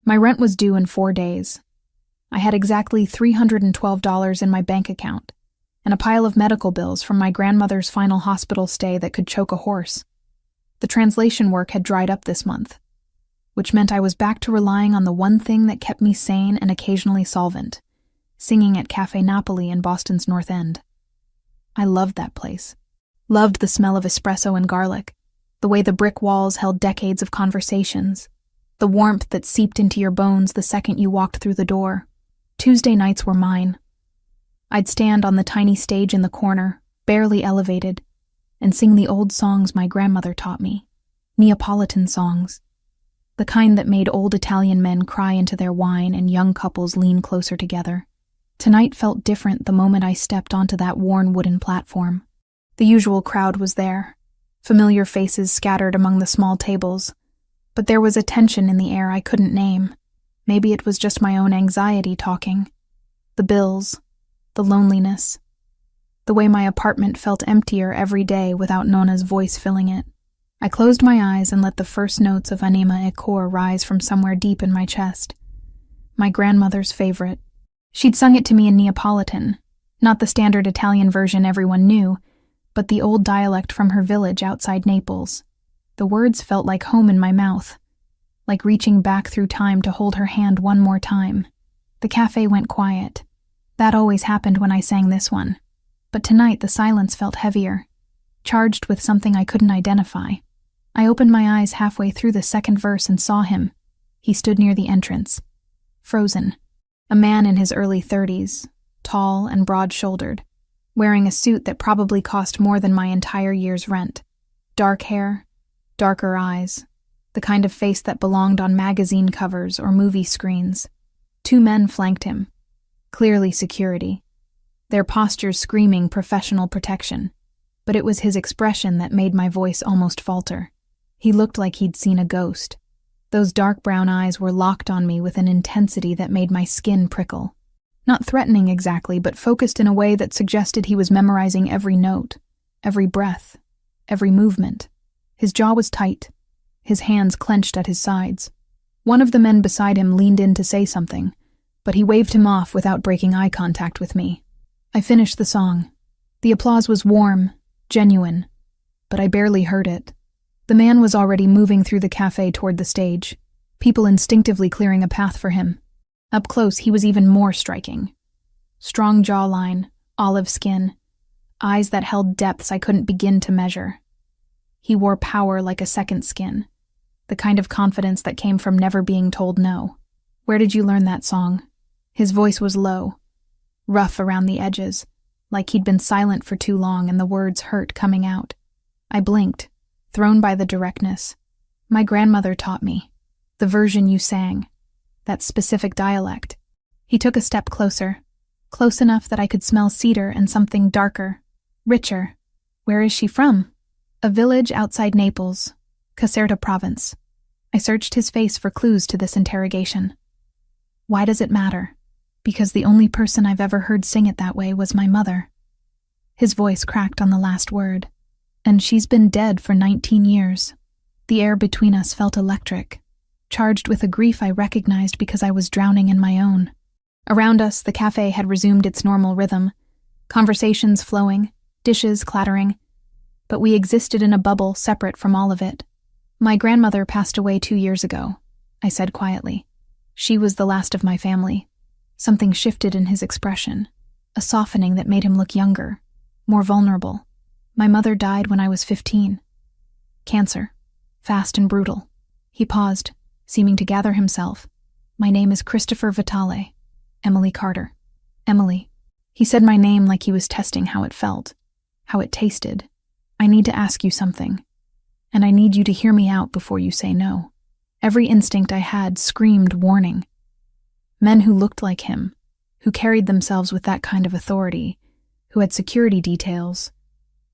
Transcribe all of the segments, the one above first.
My rent was due in 4 days. I had exactly $312 in my bank account, and a pile of medical bills from my grandmother's final hospital stay that could choke a horse. The translation work had dried up this month, which meant I was back to relying on the one thing that kept me sane and occasionally solvent, singing at Cafe Napoli in Boston's North End. I loved that place. Loved the smell of espresso and garlic, the way the brick walls held decades of conversations, the warmth that seeped into your bones the second you walked through the door. Tuesday nights were mine. I'd stand on the tiny stage in the corner, barely elevated, and sing the old songs my grandmother taught me, Neapolitan songs, the kind that made old Italian men cry into their wine and young couples lean closer together. Tonight felt different the moment I stepped onto that worn wooden platform. The usual crowd was there, familiar faces scattered among the small tables, but there was a tension in the air I couldn't name. Maybe it was just my own anxiety talking. The bills, the loneliness, the way my apartment felt emptier every day without Nona's voice filling it. I closed my eyes and let the first notes of Anima e Cor rise from somewhere deep in my chest. My grandmother's favorite. She'd sung it to me in Neapolitan, not the standard Italian version everyone knew, but the old dialect from her village outside Naples. The words felt like home in my mouth, like reaching back through time to hold her hand one more time. The cafe went quiet. That always happened when I sang this one. But tonight the silence felt heavier, charged with something I couldn't identify. I opened my eyes halfway through the second verse and saw him. He stood near the entrance, frozen. A man in his early 30s, tall and broad-shouldered, wearing a suit that probably cost more than my entire year's rent. Dark hair, darker eyes, the kind of face that belonged on magazine covers or movie screens. 2 men flanked him, clearly security, their postures screaming professional protection. But it was his expression that made my voice almost falter. He looked like he'd seen a ghost. Those dark brown eyes were locked on me with an intensity that made my skin prickle. Not threatening exactly, but focused in a way that suggested he was memorizing every note, every breath, every movement. His jaw was tight, his hands clenched at his sides. One of the men beside him leaned in to say something, but he waved him off without breaking eye contact with me. I finished the song. The applause was warm, genuine, but I barely heard it. The man was already moving through the cafe toward the stage, people instinctively clearing a path for him. Up close, he was even more striking. Strong jawline, olive skin, eyes that held depths I couldn't begin to measure. He wore power like a second skin, the kind of confidence that came from never being told no. "Where did you learn that song?" His voice was low, rough around the edges, like he'd been silent for too long and the words hurt coming out. I blinked, thrown by the directness. "My grandmother taught me. The version you sang. That specific dialect." He took a step closer, close enough that I could smell cedar and something darker, richer. "Where is she from?" "A village outside Naples, Caserta province." I searched his face for clues to this interrogation. "Why does it matter?" "Because the only person I've ever heard sing it that way was my mother." His voice cracked on the last word. "And she's been dead for 19 years. The air between us felt electric, charged with a grief I recognized because I was drowning in my own." Around us, the cafe had resumed its normal rhythm, conversations flowing, dishes clattering, but we existed in a bubble separate from all of it. "My grandmother passed away 2 years ago," I said quietly. "She was the last of my family." Something shifted in his expression, a softening that made him look younger, more vulnerable. "My mother died when I was 15. Cancer. Fast and brutal." He paused, seeming to gather himself. "My name is Christopher Vitale. Emily Carter." "Emily." He said my name like he was testing how it felt, how it tasted. "I need to ask you something, and I need you to hear me out before you say no." Every instinct I had screamed warning. Men who looked like him, who carried themselves with that kind of authority, who had security details,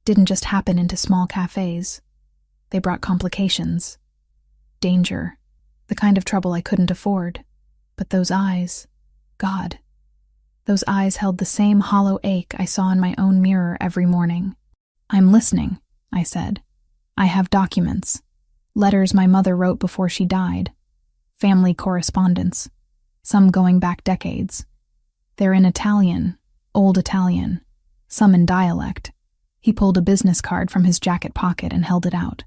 didn't just happen into small cafes. They brought complications, danger, the kind of trouble I couldn't afford. But those eyes, God, those eyes held the same hollow ache I saw in my own mirror every morning. "I'm listening," I said. "I have documents, letters my mother wrote before she died, family correspondence, some going back decades. They're in Italian, old Italian, some in dialect. He pulled a business card from his jacket pocket and held it out.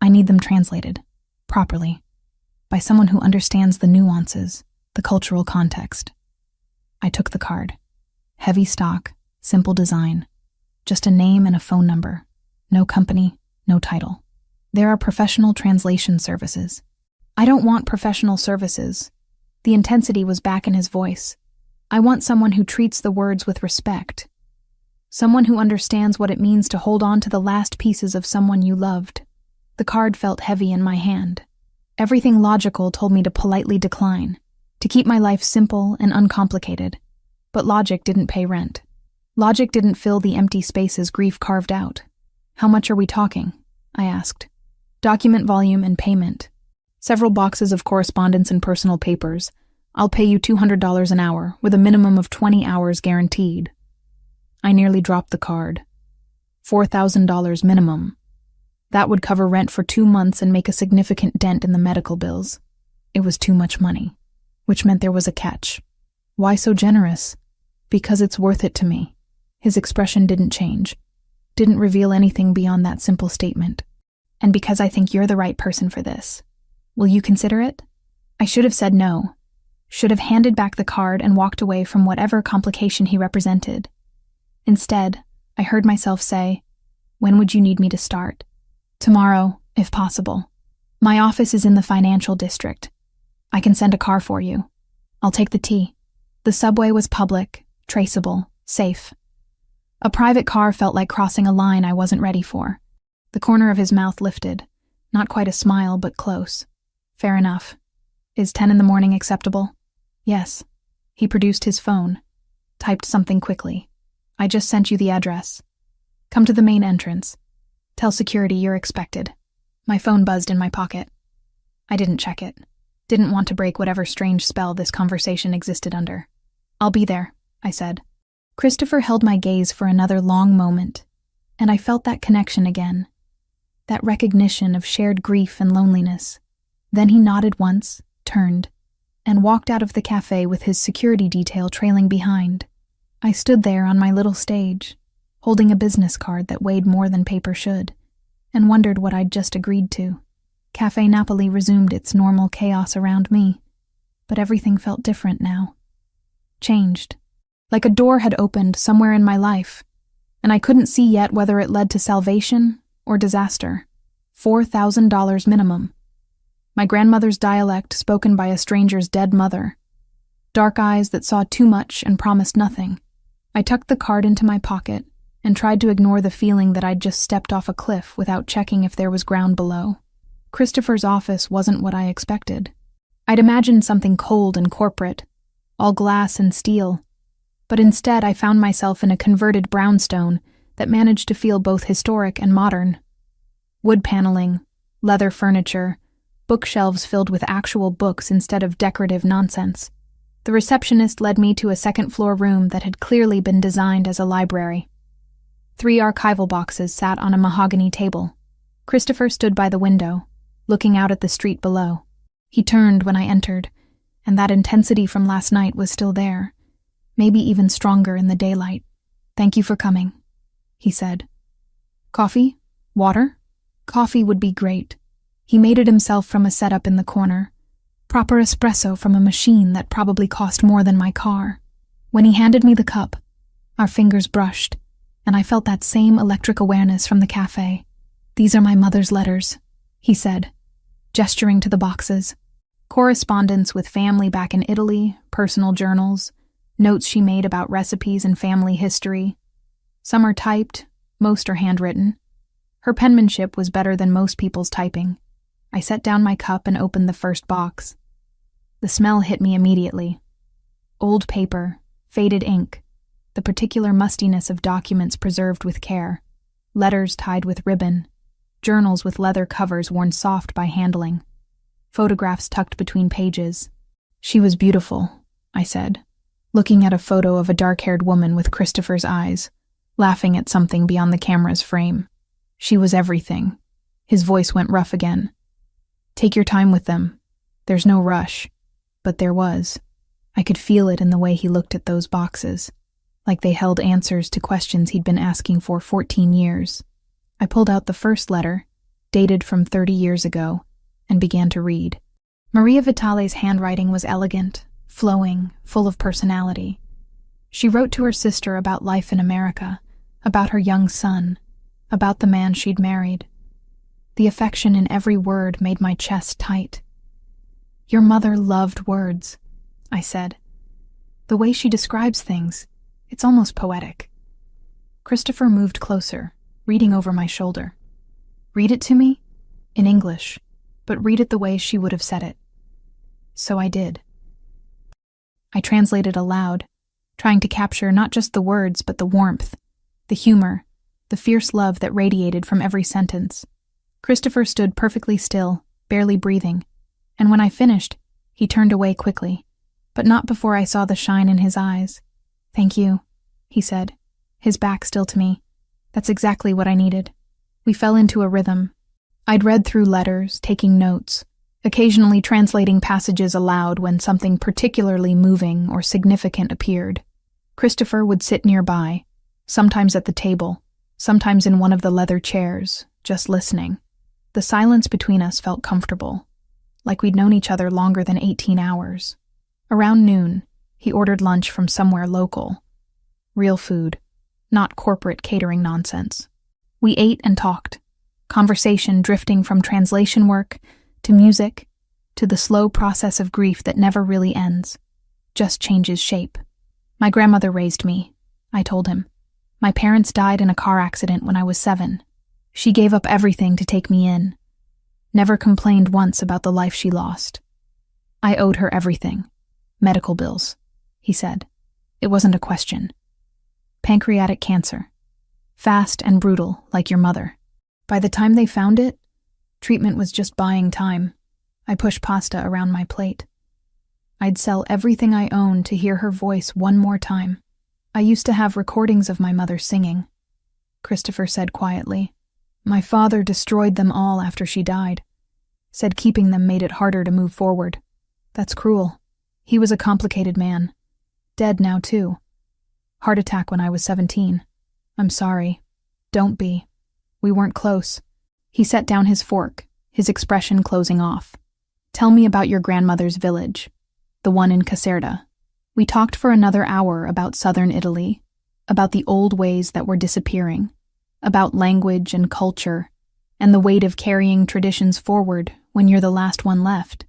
I need them translated, properly, by someone who understands the nuances, the cultural context. I took the card. Heavy stock, simple design, just a name and a phone number. No company, no title. There are professional translation services. I don't want professional services. The intensity was back in his voice. I want someone who treats the words with respect. Someone who understands what it means to hold on to the last pieces of someone you loved. The card felt heavy in my hand. Everything logical told me to politely decline, to keep my life simple and uncomplicated. But logic didn't pay rent. Logic didn't fill the empty spaces grief carved out. How much are we talking? I asked. Document volume and payment. Several boxes of correspondence and personal papers. I'll pay you $200 an hour, with a minimum of 20 hours guaranteed. I nearly dropped the card. $4,000 minimum. That would cover rent for 2 months and make a significant dent in the medical bills. It was too much money, which meant there was a catch. Why so generous? Because it's worth it to me. His expression didn't change, didn't reveal anything beyond that simple statement. And because I think you're the right person for this. Will you consider it? I should have said no. Should have handed back the card and walked away from whatever complication he represented. Instead, I heard myself say, "When would you need me to start?" "Tomorrow, if possible. My office is in the financial district. I can send a car for you. I'll take the T." The subway was public, traceable, safe. A private car felt like crossing a line I wasn't ready for. The corner of his mouth lifted. Not quite a smile, but close. Fair enough. Is 10 in the morning acceptable? Yes. He produced his phone. Typed something quickly. I just sent you the address. Come to the main entrance. Tell security you're expected. My phone buzzed in my pocket. I didn't check it. Didn't want to break whatever strange spell this conversation existed under. I'll be there, I said. Christopher held my gaze for another long moment, and I felt that connection again. That recognition of shared grief and loneliness. Then he nodded once, turned, and walked out of the cafe with his security detail trailing behind. I stood there on my little stage, holding a business card that weighed more than paper should, and wondered what I'd just agreed to. Cafe Napoli resumed its normal chaos around me, but everything felt different now. Changed. Like a door had opened somewhere in my life, and I couldn't see yet whether it led to salvation or disaster. $4,000 minimum. My grandmother's dialect spoken by a stranger's dead mother. Dark eyes that saw too much and promised nothing. I tucked the card into my pocket and tried to ignore the feeling that I'd just stepped off a cliff without checking if there was ground below. Christopher's office wasn't what I expected. I'd imagined something cold and corporate, all glass and steel, but instead I found myself in a converted brownstone that managed to feel both historic and modern. Wood paneling, leather furniture, bookshelves filled with actual books instead of decorative nonsense. The receptionist led me to a second-floor room that had clearly been designed as a library. 3 archival boxes sat on a mahogany table. Christopher stood by the window, looking out at the street below. He turned when I entered, and that intensity from last night was still there, maybe even stronger in the daylight. "Thank you for coming," he said. "Coffee? Water?" Coffee would be great. He made it himself from a setup in the corner. Proper espresso from a machine that probably cost more than my car. When he handed me the cup, our fingers brushed, and I felt that same electric awareness from the cafe. "These are my mother's letters," he said, gesturing to the boxes. Correspondence with family back in Italy, personal journals, notes she made about recipes and family history. Some are typed, most are handwritten. Her penmanship was better than most people's typing. I set down my cup and opened the first box. The smell hit me immediately. Old paper, faded ink, the particular mustiness of documents preserved with care, letters tied with ribbon, journals with leather covers worn soft by handling, photographs tucked between pages. "She was beautiful," I said, looking at a photo of a dark-haired woman with Christopher's eyes, laughing at something beyond the camera's frame. "She was everything." His voice went rough again. "Take your time with them. There's no rush, but there was. I could feel it in the way he looked at those boxes, like they held answers to questions he'd been asking for 14 years. I pulled out the first letter, dated from 30 years ago, and began to read. Maria Vitale's handwriting was elegant, flowing, full of personality. She wrote to her sister about life in America, about her young son, about the man she'd married. The affection in every word made my chest tight. "Your mother loved words," I said. "The way she describes things, it's almost poetic." Christopher moved closer, reading over my shoulder. "Read it to me? In English, but read it the way she would have said it." So I did. I translated aloud, trying to capture not just the words but the warmth, the humor, the fierce love that radiated from every sentence. Christopher stood perfectly still, barely breathing, and when I finished, he turned away quickly, but not before I saw the shine in his eyes. "Thank you," he said, his back still to me. "That's exactly what I needed." We fell into a rhythm. I'd read through letters, taking notes, occasionally translating passages aloud when something particularly moving or significant appeared. Christopher would sit nearby, sometimes at the table, sometimes in one of the leather chairs, just listening. The silence between us felt comfortable, like we'd known each other longer than 18 hours. Around noon, he ordered lunch from somewhere local. Real food, not corporate catering nonsense. We ate and talked, conversation drifting from translation work to music to the slow process of grief that never really ends, just changes shape. "My grandmother raised me," I told him. "My parents died in a car accident when I was 7. She gave up everything to take me in. Never complained once about the life she lost. I owed her everything. Medical bills," he said. "It wasn't a question. Pancreatic cancer. Fast and brutal, like your mother. By the time they found it, treatment was just buying time." I pushed pasta around my plate. "I'd sell everything I owned to hear her voice one more time. I used to have recordings of my mother singing," Christopher said quietly. "My father destroyed them all after she died. Said keeping them made it harder to move forward. That's cruel. He was a complicated man. Dead now, too. Heart attack when I was 17. I'm sorry. Don't be. We weren't close." He set down his fork, his expression closing off. "Tell me about your grandmother's village, the one in Caserta." We talked for another hour about southern Italy, about the old ways that were disappearing, about language and culture, and the weight of carrying traditions forward when you're the last one left.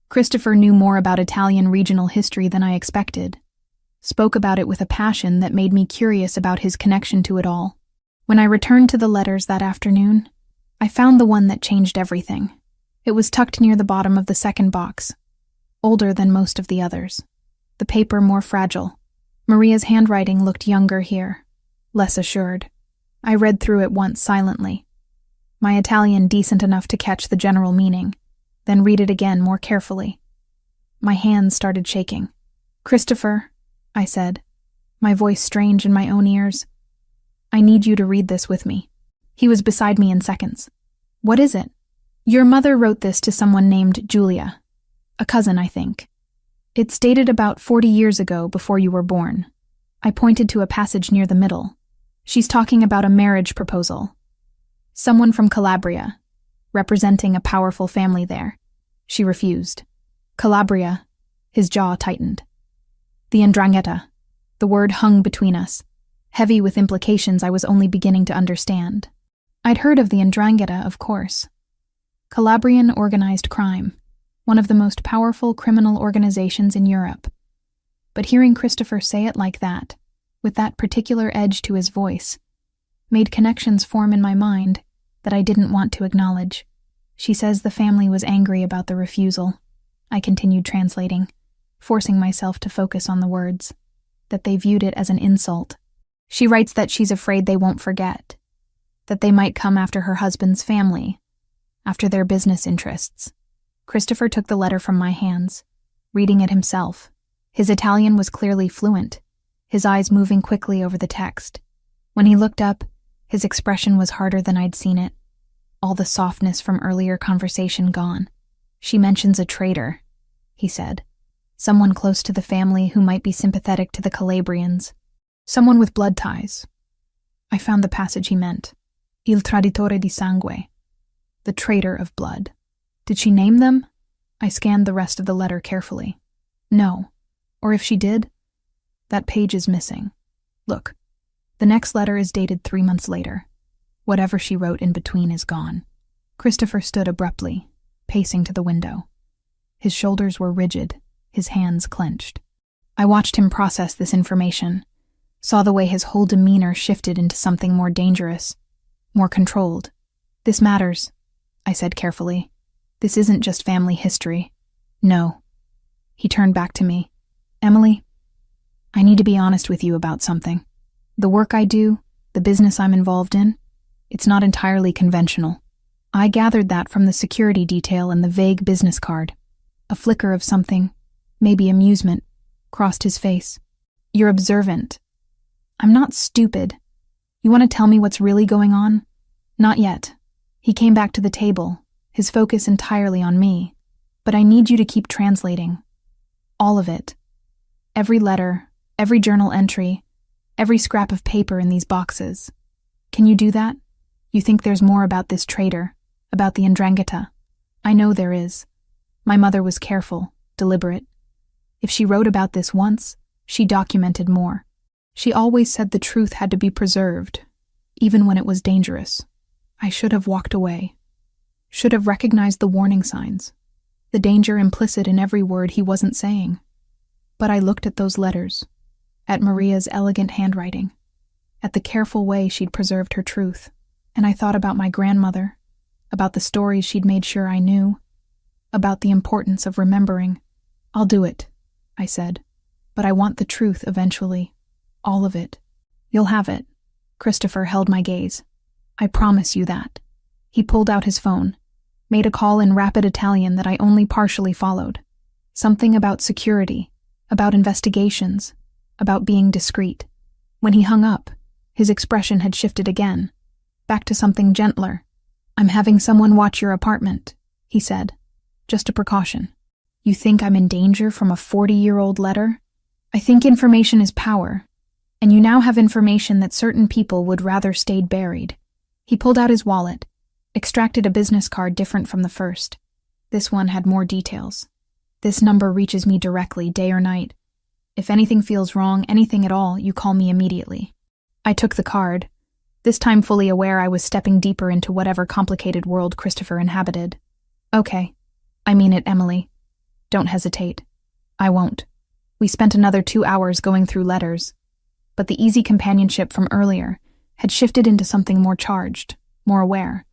Christopher knew more about Italian regional history than I expected, spoke about it with a passion that made me curious about his connection to it all. When I returned to the letters that afternoon, I found the one that changed everything. It was tucked near the bottom of the second box, older than most of the others, the paper more fragile. Maria's handwriting looked younger here, less assured. I read through it once silently, my Italian decent enough to catch the general meaning, then read it again more carefully. My hands started shaking. "Christopher," I said, my voice strange in my own ears, "I need you to read this with me." He was beside me in seconds. "What is it?" "Your mother wrote this to someone named Julia, a cousin, I think. It's dated about 40 years ago, before you were born." I pointed to a passage near the middle. "She's talking about a marriage proposal. Someone from Calabria, representing a powerful family there. She refused." "Calabria," his jaw tightened. "The 'ndrangheta." The word hung between us, heavy with implications I was only beginning to understand. I'd heard of the 'ndrangheta, of course. Calabrian organized crime, one of the most powerful criminal organizations in Europe. But hearing Christopher say it like that, with that particular edge to his voice, made connections form in my mind that I didn't want to acknowledge. "She says the family was angry about the refusal," I continued translating, forcing myself to focus on the words, "that they viewed it as an insult. She writes that she's afraid they won't forget, that they might come after her husband's family, after their business interests." Christopher took the letter from my hands, reading it himself. His Italian was clearly fluent, his eyes moving quickly over the text. When he looked up, his expression was harder than I'd seen it, all the softness from earlier conversation gone. "She mentions a traitor," he said. Someone close to the family who might be sympathetic to the Calabrians. Someone with blood ties. I found the passage he meant. Il traditore di sangue. The traitor of blood. Did she name them? I scanned the rest of the letter carefully. No. Or if she did, that page is missing. Look, the next letter is dated 3 months later. Whatever she wrote in between is gone. Christopher stood abruptly, pacing to the window. His shoulders were rigid, his hands clenched. I watched him process this information, saw the way his whole demeanor shifted into something more dangerous, more controlled. This matters, I said carefully. This isn't just family history. No. He turned back to me. Emily, I need to be honest with you about something. The work I do, the business I'm involved in, it's not entirely conventional. I gathered that from the security detail and the vague business card. A flicker of something, maybe amusement, crossed his face. You're observant. I'm not stupid. You want to tell me what's really going on? Not yet. He came back to the table, his focus entirely on me. But I need you to keep translating. All of it. Every letter, every journal entry, every scrap of paper in these boxes. Can you do that? You think there's more about this traitor, about the 'Ndrangheta? I know there is. My mother was careful, deliberate. If she wrote about this once, she documented more. She always said the truth had to be preserved, even when it was dangerous. I should have walked away. Should have recognized the warning signs, the danger implicit in every word he wasn't saying. But I looked at those letters, at Maria's elegant handwriting, at the careful way she'd preserved her truth, and I thought about my grandmother, about the stories she'd made sure I knew, about the importance of remembering. I'll do it, I said, but I want the truth eventually. All of it. You'll have it. Christopher held my gaze. I promise you that. He pulled out his phone, made a call in rapid Italian that I only partially followed. Something about security, about investigations, about being discreet. When he hung up, his expression had shifted again, back to something gentler. I'm having someone watch your apartment, he said. Just a precaution. You think I'm in danger from a 40-year-old letter? I think information is power, and you now have information that certain people would rather stayed buried. He pulled out his wallet, extracted a business card different from the first. This one had more details. This number reaches me directly, day or night. If anything feels wrong, anything at all, you call me immediately. I took the card, this time fully aware I was stepping deeper into whatever complicated world Christopher inhabited. Okay. I mean it, Emily. Don't hesitate. I won't. We spent another 2 hours going through letters, but the easy companionship from earlier had shifted into something more charged, more aware.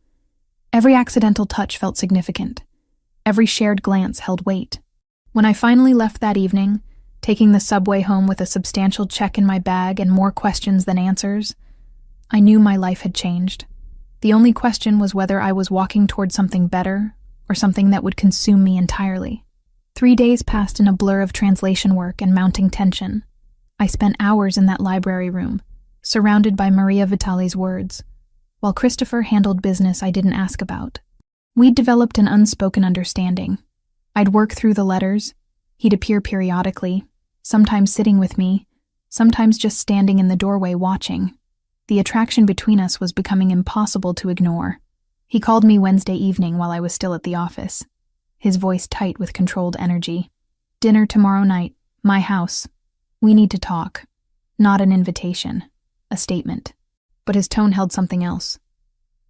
Every accidental touch felt significant. Every shared glance held weight. When I finally left that evening, taking the subway home with a substantial check in my bag and more questions than answers, I knew my life had changed. The only question was whether I was walking toward something better or something that would consume me entirely. 3 days passed in a blur of translation work and mounting tension. I spent hours in that library room, surrounded by Maria Vitali's words, while Christopher handled business I didn't ask about. We'd developed an unspoken understanding. I'd work through the letters, he'd appear periodically, sometimes sitting with me, sometimes just standing in the doorway watching. The attraction between us was becoming impossible to ignore. He called me Wednesday evening while I was still at the office, his voice tight with controlled energy. Dinner tomorrow night, my house. We need to talk. Not an invitation, a statement. But his tone held something else.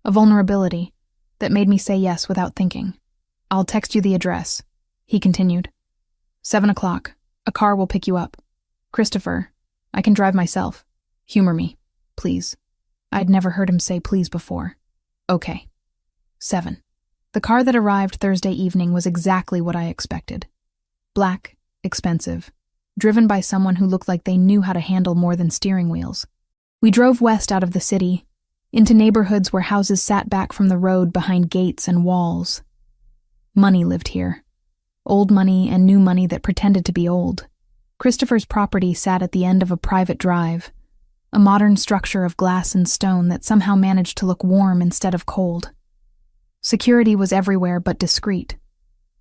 A vulnerability that made me say yes without thinking. I'll text you the address, he continued. 7 o'clock. A car will pick you up. Christopher, I can drive myself. Humor me, please. I'd never heard him say please before. Okay. 7. The car that arrived Thursday evening was exactly what I expected. Black, expensive, driven by someone who looked like they knew how to handle more than steering wheels. We drove west out of the city, into neighborhoods where houses sat back from the road behind gates and walls. Money lived here. Old money and new money that pretended to be old. Christopher's property sat at the end of a private drive, a modern structure of glass and stone that somehow managed to look warm instead of cold. Security was everywhere but discreet.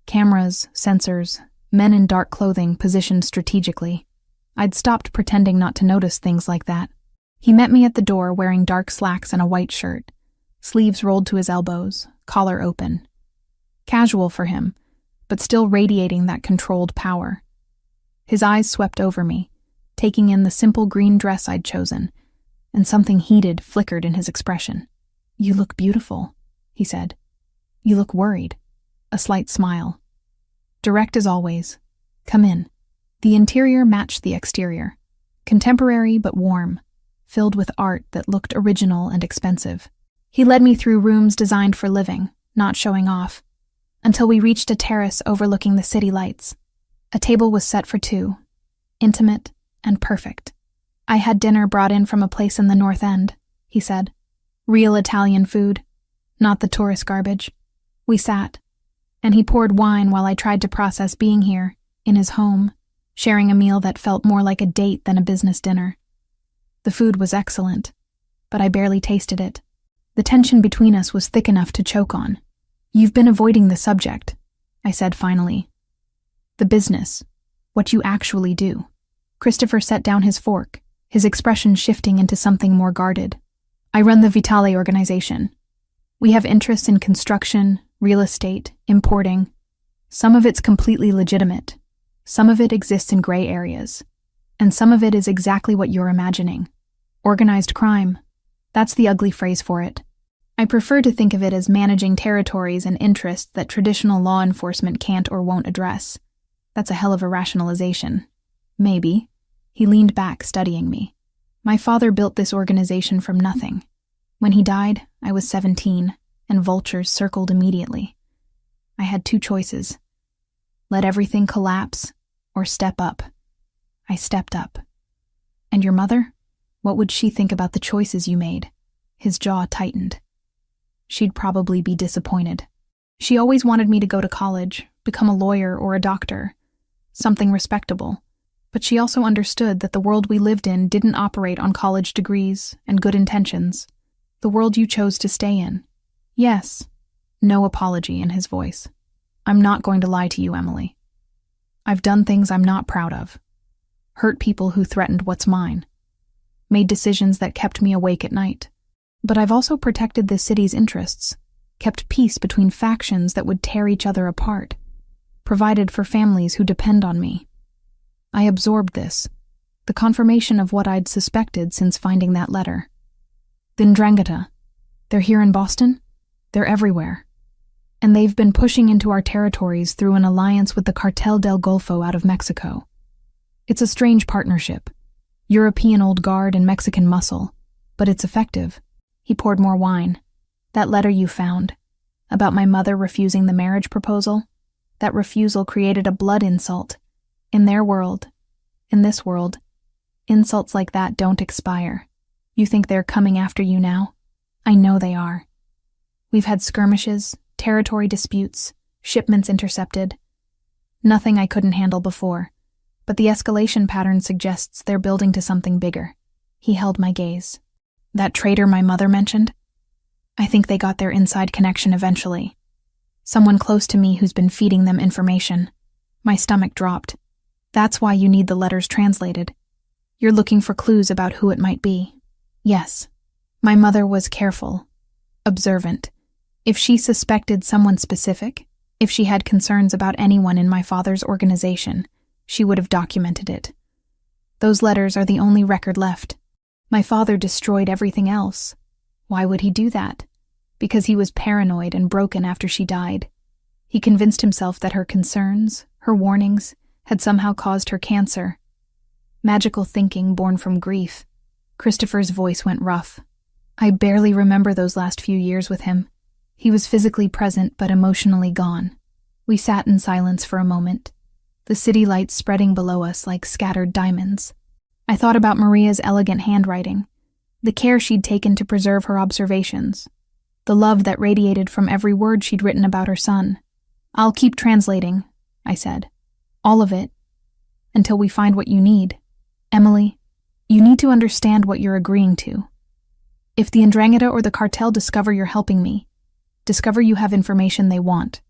Cameras, sensors, Men in dark clothing positioned strategically. I'd stopped pretending not to notice things like that. He met me at the door wearing dark slacks and a white shirt, sleeves rolled to his elbows, collar open. Casual for him, but still radiating that controlled power. His eyes swept over me, taking in the simple green dress I'd chosen, and something heated flickered in his expression. "You look beautiful," he said. "You look worried." A slight smile. Direct as always. "Come in." The interior matched the exterior. Contemporary but warm, filled with art that looked original and expensive. He led me through rooms designed for living, not showing off, until we reached a terrace overlooking the city lights. A table was set for two, intimate and perfect. "I had dinner brought in from a place in the North End," he said. "Real Italian food, not the tourist garbage." We sat, and he poured wine while I tried to process being here, in his home, sharing a meal that felt more like a date than a business dinner. The food was excellent, but I barely tasted it. The tension between us was thick enough to choke on. "You've been avoiding the subject," I said finally. "The business, what you actually do." Christopher set down his fork, his expression shifting into something more guarded. "I run the Vitale organization. We have interests in construction, real estate, importing. Some of it's completely legitimate. Some of it exists in gray areas. And some of it is exactly what you're imagining. Organized crime. That's the ugly phrase for it. I prefer to think of it as managing territories and interests that traditional law enforcement can't or won't address. That's a hell of a rationalization. Maybe." He leaned back, studying me. "My father built this organization from nothing. When he died, I was 17, and vultures circled immediately. I had two choices. Let everything collapse, or step up. I stepped up. And your mother? What would she think about the choices you made?" His jaw tightened. "She'd probably be disappointed. She always wanted me to go to college, become a lawyer or a doctor, something respectable. But she also understood that the world we lived in didn't operate on college degrees and good intentions. The world you chose to stay in. Yes." No apology in his voice. "I'm not going to lie to you, Emily. I've done things I'm not proud of. Hurt people who threatened what's mine. Made decisions that kept me awake at night. But I've also protected this city's interests, kept peace between factions that would tear each other apart, provided for families who depend on me. I absorbed this, the confirmation of what I'd suspected since finding that letter. The Ndrangheta, they're here in Boston? They're everywhere. And they've been pushing into our territories through an alliance with the Cartel del Golfo out of Mexico. It's a strange partnership. European old guard and Mexican muscle, but it's effective." He poured more wine. "That letter you found, about my mother refusing the marriage proposal, that refusal created a blood insult. In their world, in this world, insults like that don't expire. You think they're coming after you now? I know they are. We've had skirmishes, territory disputes, shipments intercepted. Nothing I couldn't handle before, but the escalation pattern suggests they're building to something bigger." He held my gaze. "That traitor my mother mentioned? I think they got their inside connection eventually. Someone close to me who's been feeding them information." My stomach dropped. "That's why you need the letters translated. You're looking for clues about who it might be." "Yes." My mother was careful, observant. If she suspected someone specific, if she had concerns about anyone in my father's organization, she would have documented it. Those letters are the only record left. My father destroyed everything else. Why would he do that? Because he was paranoid and broken after she died. He convinced himself that her concerns, her warnings, had somehow caused her cancer. Magical thinking born from grief. Christopher's voice went rough. I barely remember those last few years with him. He was physically present but emotionally gone. We sat in silence for a moment, the city lights spreading below us like scattered diamonds. I thought about Maria's elegant handwriting, the care she'd taken to preserve her observations, the love that radiated from every word she'd written about her son. "I'll keep translating," I said. "All of it, until we find what you need. Emily, you need to understand what you're agreeing to. If the Ndrangheta or the cartel discover you're helping me, discover you have information they want,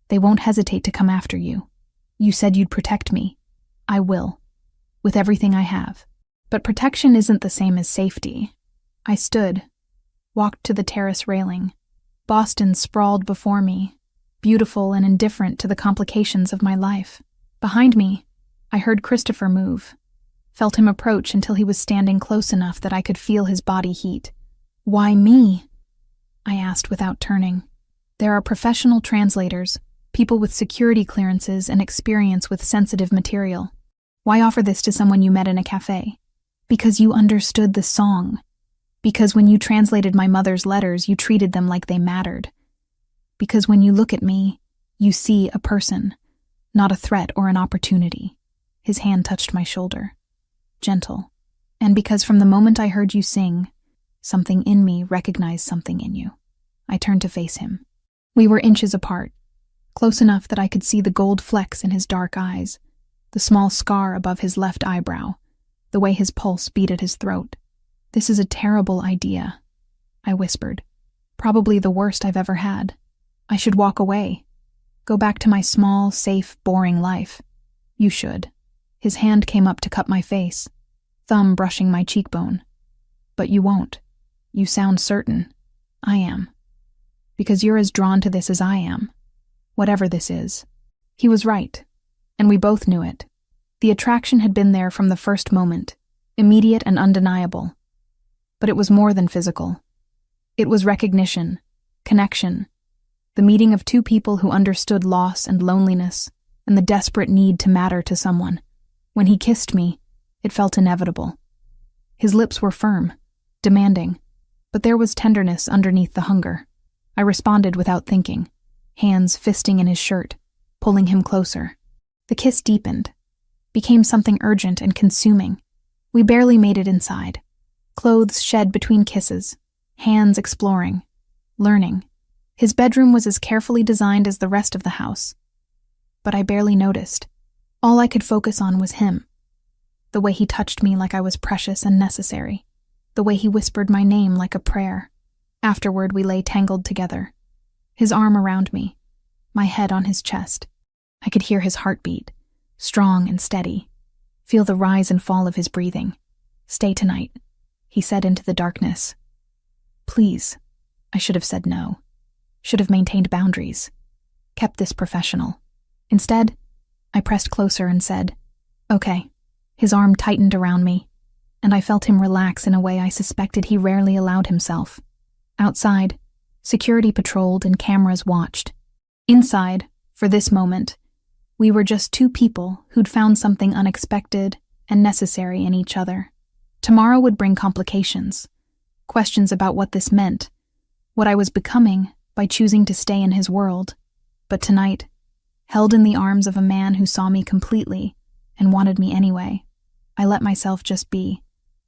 they won't hesitate to come after you. You said you'd protect me. I will, with everything I have. But protection isn't the same as safety. I stood, walked to the terrace railing. Boston sprawled before me, beautiful and indifferent to the complications of my life. Behind me, I heard Christopher move, felt him approach until he was standing close enough that I could feel his body heat. Why me? I asked without turning. There are professional translators, people with security clearances and experience with sensitive material. Why offer this to someone you met in a cafe? Because you understood the song. Because when you translated my mother's letters, you treated them like they mattered. Because when you look at me, you see a person, not a threat or an opportunity. His hand touched my shoulder. Gentle. And because from the moment I heard you sing, something in me recognized something in you. I turned to face him. We were inches apart, close enough that I could see the gold flecks in his dark eyes, the small scar above his left eyebrow, the way his pulse beat at his throat. This is a terrible idea, I whispered. Probably the worst I've ever had. I should walk away. Go back to my small, safe, boring life. You should. His hand came up to cup my face, thumb brushing my cheekbone. But you won't. You sound certain. I am. Because you're as drawn to this as I am. Whatever this is. He was right, and we both knew it. The attraction had been there from the first moment, immediate and undeniable. But it was more than physical. It was recognition, connection, the meeting of two people who understood loss and loneliness and the desperate need to matter to someone. When he kissed me, it felt inevitable. His lips were firm, demanding, but there was tenderness underneath the hunger. I responded without thinking, hands fisting in his shirt, pulling him closer. The kiss deepened, became something urgent and consuming. We barely made it inside. Clothes shed between kisses, hands exploring, learning. His bedroom was as carefully designed as the rest of the house. But I barely noticed. All I could focus on was him. The way he touched me like I was precious and necessary. The way he whispered my name like a prayer. Afterward, we lay tangled together. His arm around me, my head on his chest. I could hear his heartbeat, strong and steady. Feel the rise and fall of his breathing. Stay tonight, he said into the darkness. Please. I should have said no. Should have maintained boundaries. Kept this professional. Instead, I pressed closer and said, okay. His arm tightened around me, and I felt him relax in a way I suspected he rarely allowed himself. Outside, security patrolled and cameras watched. Inside, for this moment, we were just two people who'd found something unexpected and necessary in each other. Tomorrow would bring complications, questions about what this meant, what I was becoming by choosing to stay in his world. But tonight, held in the arms of a man who saw me completely and wanted me anyway, I let myself just be.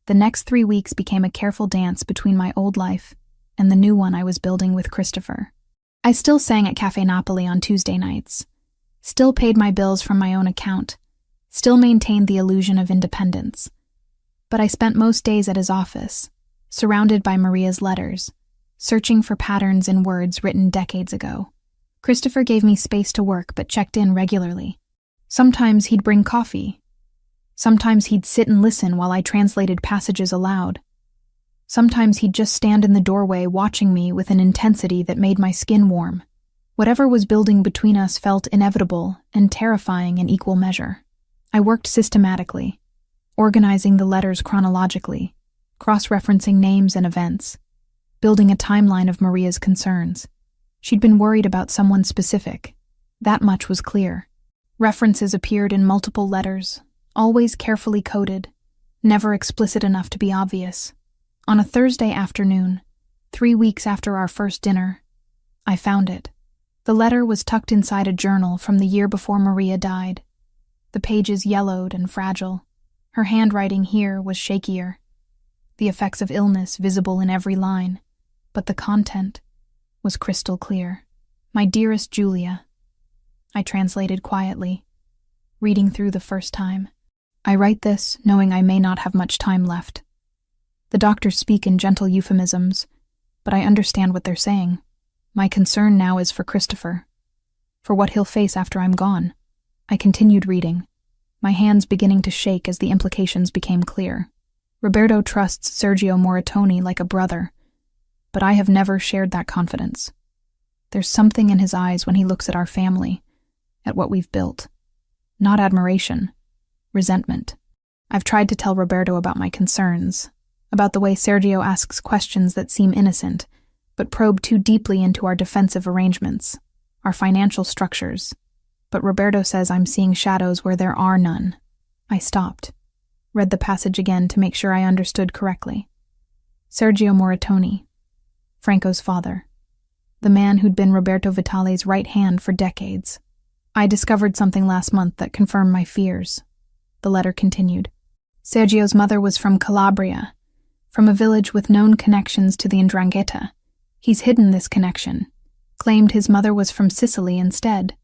The next 3 weeks became a careful dance between my old life and the new one I was building with Christopher. I still sang at Café Napoli on Tuesday nights, still paid my bills from my own account, still maintained the illusion of independence. But I spent most days at his office, surrounded by Maria's letters, searching for patterns in words written decades ago. Christopher gave me space to work but checked in regularly. Sometimes he'd bring coffee. Sometimes he'd sit and listen while I translated passages aloud. Sometimes he'd just stand in the doorway watching me with an intensity that made my skin warm. Whatever was building between us felt inevitable and terrifying in equal measure. I worked systematically, organizing the letters chronologically, cross-referencing names and events, building a timeline of Maria's concerns. She'd been worried about someone specific. That much was clear. References appeared in multiple letters, always carefully coded, never explicit enough to be obvious. On a Thursday afternoon, 3 weeks after our first dinner, I found it. The letter was tucked inside a journal from the year before Maria died. The pages yellowed and fragile. Her handwriting here was shakier, the effects of illness visible in every line, but the content was crystal clear. My dearest Julia, I translated quietly, reading through the first time. I write this knowing I may not have much time left. The doctors speak in gentle euphemisms, but I understand what they're saying. My concern now is for Christopher, for what he'll face after I'm gone. I continued reading, my hands beginning to shake as the implications became clear. Roberto trusts Sergio Moratoni like a brother, but I have never shared that confidence. There's something in his eyes when he looks at our family, at what we've built. Not admiration, resentment. I've tried to tell Roberto about my concerns, about the way Sergio asks questions that seem innocent, but probe too deeply into our defensive arrangements, our financial structures. But Roberto says I'm seeing shadows where there are none. I stopped, read the passage again to make sure I understood correctly. Sergio Moratoni, Franco's father, the man who'd been Roberto Vitale's right hand for decades. I discovered something last month that confirmed my fears. The letter continued. Sergio's mother was from Calabria, from a village with known connections to the 'Ndrangheta. He's hidden this connection, claimed his mother was from Sicily instead.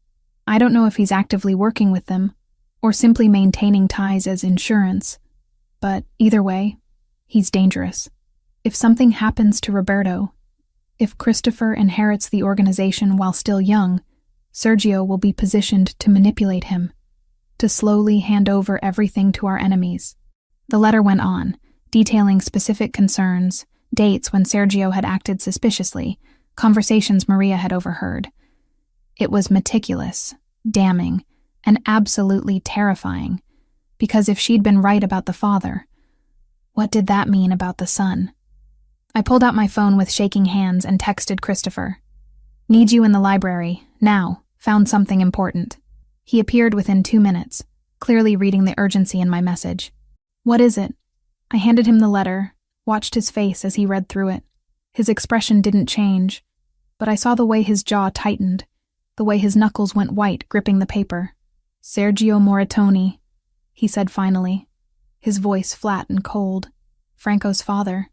I don't know if he's actively working with them, or simply maintaining ties as insurance, but either way, he's dangerous. If something happens to Roberto, if Christopher inherits the organization while still young, Sergio will be positioned to manipulate him, to slowly hand over everything to our enemies. The letter went on, detailing specific concerns, dates when Sergio had acted suspiciously, conversations Maria had overheard. It was meticulous, damning, and absolutely terrifying, because if she'd been right about the father, what did that mean about the son? I pulled out my phone with shaking hands and texted Christopher. Need you in the library, now, found something important. He appeared within 2 minutes, clearly reading the urgency in my message. What is it? I handed him the letter, watched his face as he read through it. His expression didn't change, but I saw the way his jaw tightened, the way his knuckles went white gripping the paper. Sergio Moratoni, he said finally, his voice flat and cold. Franco's father.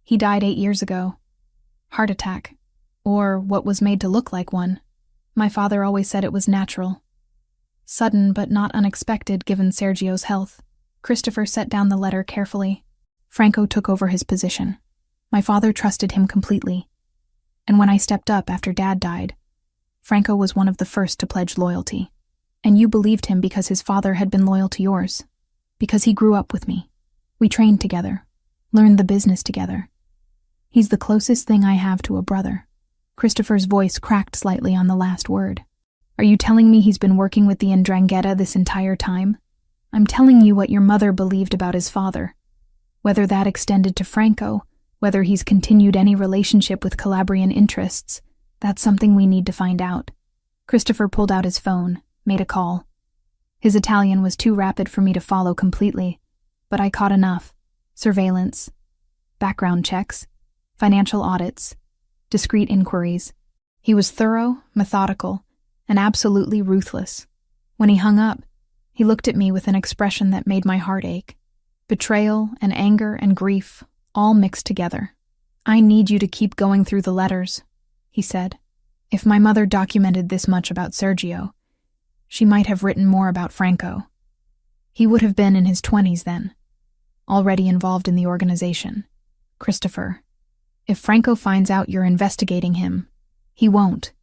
He died 8 years ago. Heart attack. Or what was made to look like one. My father always said it was natural. Sudden but not unexpected given Sergio's health. Christopher set down the letter carefully. Franco took over his position. My father trusted him completely. And when I stepped up after Dad died, Franco was one of the first to pledge loyalty. And you believed him because his father had been loyal to yours. Because he grew up with me. We trained together, learned the business together. He's the closest thing I have to a brother. Christopher's voice cracked slightly on the last word. Are you telling me he's been working with the 'Ndrangheta this entire time? I'm telling you what your mother believed about his father. Whether that extended to Franco, whether he's continued any relationship with Calabrian interests, that's something we need to find out. Christopher pulled out his phone, made a call. His Italian was too rapid for me to follow completely, but I caught enough. Surveillance, background checks, financial audits, discreet inquiries. He was thorough, methodical, and absolutely ruthless. When he hung up, he looked at me with an expression that made my heart ache. Betrayal and anger and grief, all mixed together. I need you to keep going through the letters, he said. If my mother documented this much about Sergio, she might have written more about Franco. He would have been in his 20s then, already involved in the organization. Christopher, if Franco finds out you're investigating him, he won't.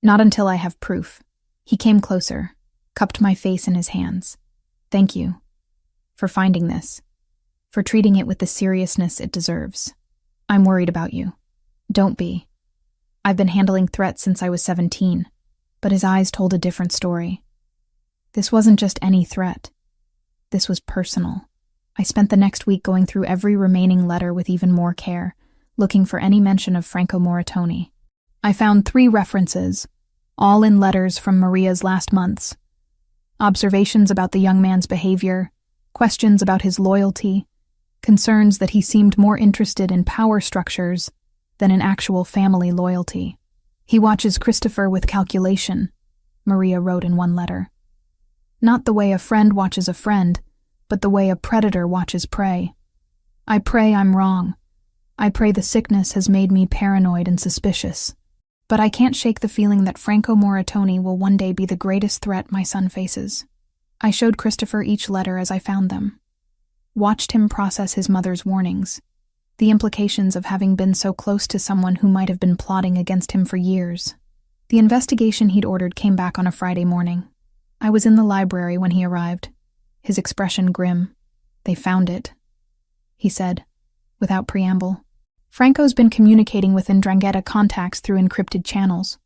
Not until I have proof. He came closer, cupped my face in his hands. Thank you for finding this, for treating it with the seriousness it deserves. I'm worried about you. Don't be. I've been handling threats since I was 17, but his eyes told a different story. This wasn't just any threat. This was personal. I spent the next week going through every remaining letter with even more care, looking for any mention of Franco Moratoni. I found 3 references, all in letters from Maria's last months. Observations about the young man's behavior, questions about his loyalty, concerns that he seemed more interested in power structures than in actual family loyalty. He watches Christopher with calculation, Maria wrote in one letter. Not the way a friend watches a friend, but the way a predator watches prey. I pray I'm wrong. I pray the sickness has made me paranoid and suspicious. But I can't shake the feeling that Franco Moratoni will one day be the greatest threat my son faces. I showed Christopher each letter as I found them. Watched him process his mother's warnings, the implications of having been so close to someone who might have been plotting against him for years. The investigation he'd ordered came back on a Friday morning. I was in the library when he arrived, his expression grim. "They found it," he said, without preamble. Franco's been communicating with 'Ndrangheta contacts through encrypted channels.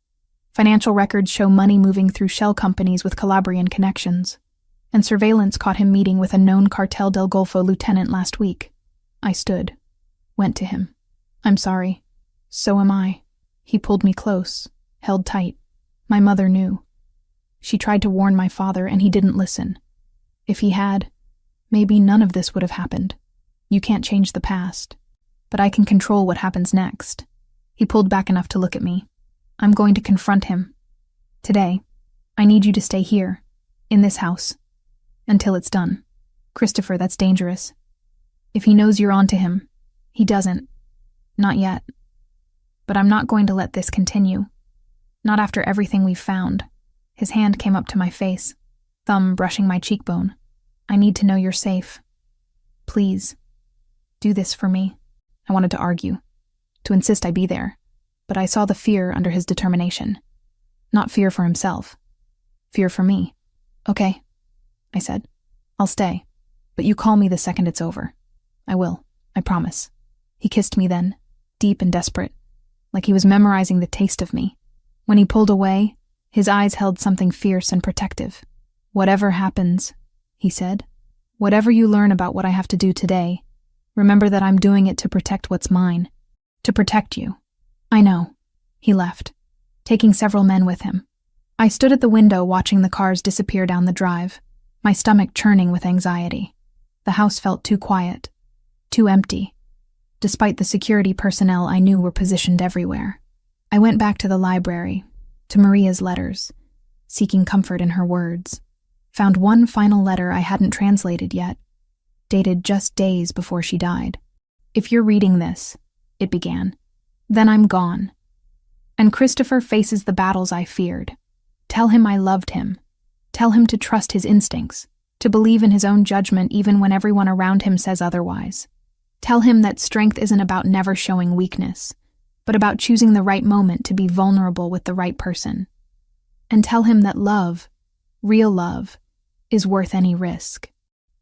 Financial records show money moving through shell companies with Calabrian connections, and surveillance caught him meeting with a known Cartel del Golfo lieutenant last week. I stood, went to him. "I'm sorry. So am I." He pulled me close, held tight. "My mother knew. She tried to warn my father, and he didn't listen. If he had, maybe none of this would have happened. You can't change the past, but I can control what happens next." He pulled back enough to look at me. "I'm going to confront him. Today, I need you to stay here, in this house, until it's done. Christopher, that's dangerous. If he knows you're onto him, he doesn't. Not yet. But I'm not going to let this continue. Not after everything we've found." His hand came up to my face, thumb brushing my cheekbone. "I need to know you're safe. Please, do this for me." I wanted to argue, to insist I be there, but I saw the fear under his determination. Not fear for himself. Fear for me. "Okay," I said. "I'll stay, but you call me the second it's over." "I will, I promise." He kissed me then, deep and desperate, like he was memorizing the taste of me. When he pulled away, his eyes held something fierce and protective. "Whatever happens," he said, "whatever you learn about what I have to do today, remember that I'm doing it to protect what's mine. To protect you." "I know." He left, taking several men with him. I stood at the window watching the cars disappear down the drive, my stomach churning with anxiety. The house felt too quiet, too empty, despite the security personnel I knew were positioned everywhere. I went back to the library, to Maria's letters, seeking comfort in her words. Found one final letter I hadn't translated yet, dated just days before she died. "If you're reading this," it began, "then I'm gone. And Christopher faces the battles I feared. Tell him I loved him. Tell him to trust his instincts, to believe in his own judgment even when everyone around him says otherwise. Tell him that strength isn't about never showing weakness, but about choosing the right moment to be vulnerable with the right person. And tell him that love, real love, is worth any risk."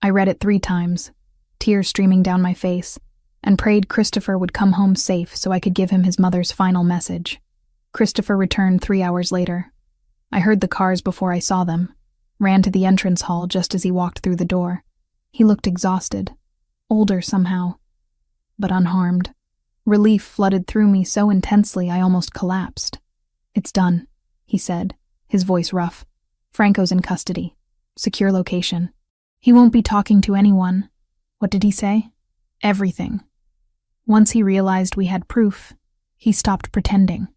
I read it 3 times, tears streaming down my face, and prayed Christopher would come home safe so I could give him his mother's final message. Christopher returned 3 hours later. I heard the cars before I saw them, ran to the entrance hall just as he walked through the door. He looked exhausted, older somehow, but unharmed. Relief flooded through me so intensely I almost collapsed. "It's done," he said, his voice rough. "Franco's in custody. Secure location. He won't be talking to anyone." What did he say? Everything. Once he realized we had proof, he stopped pretending.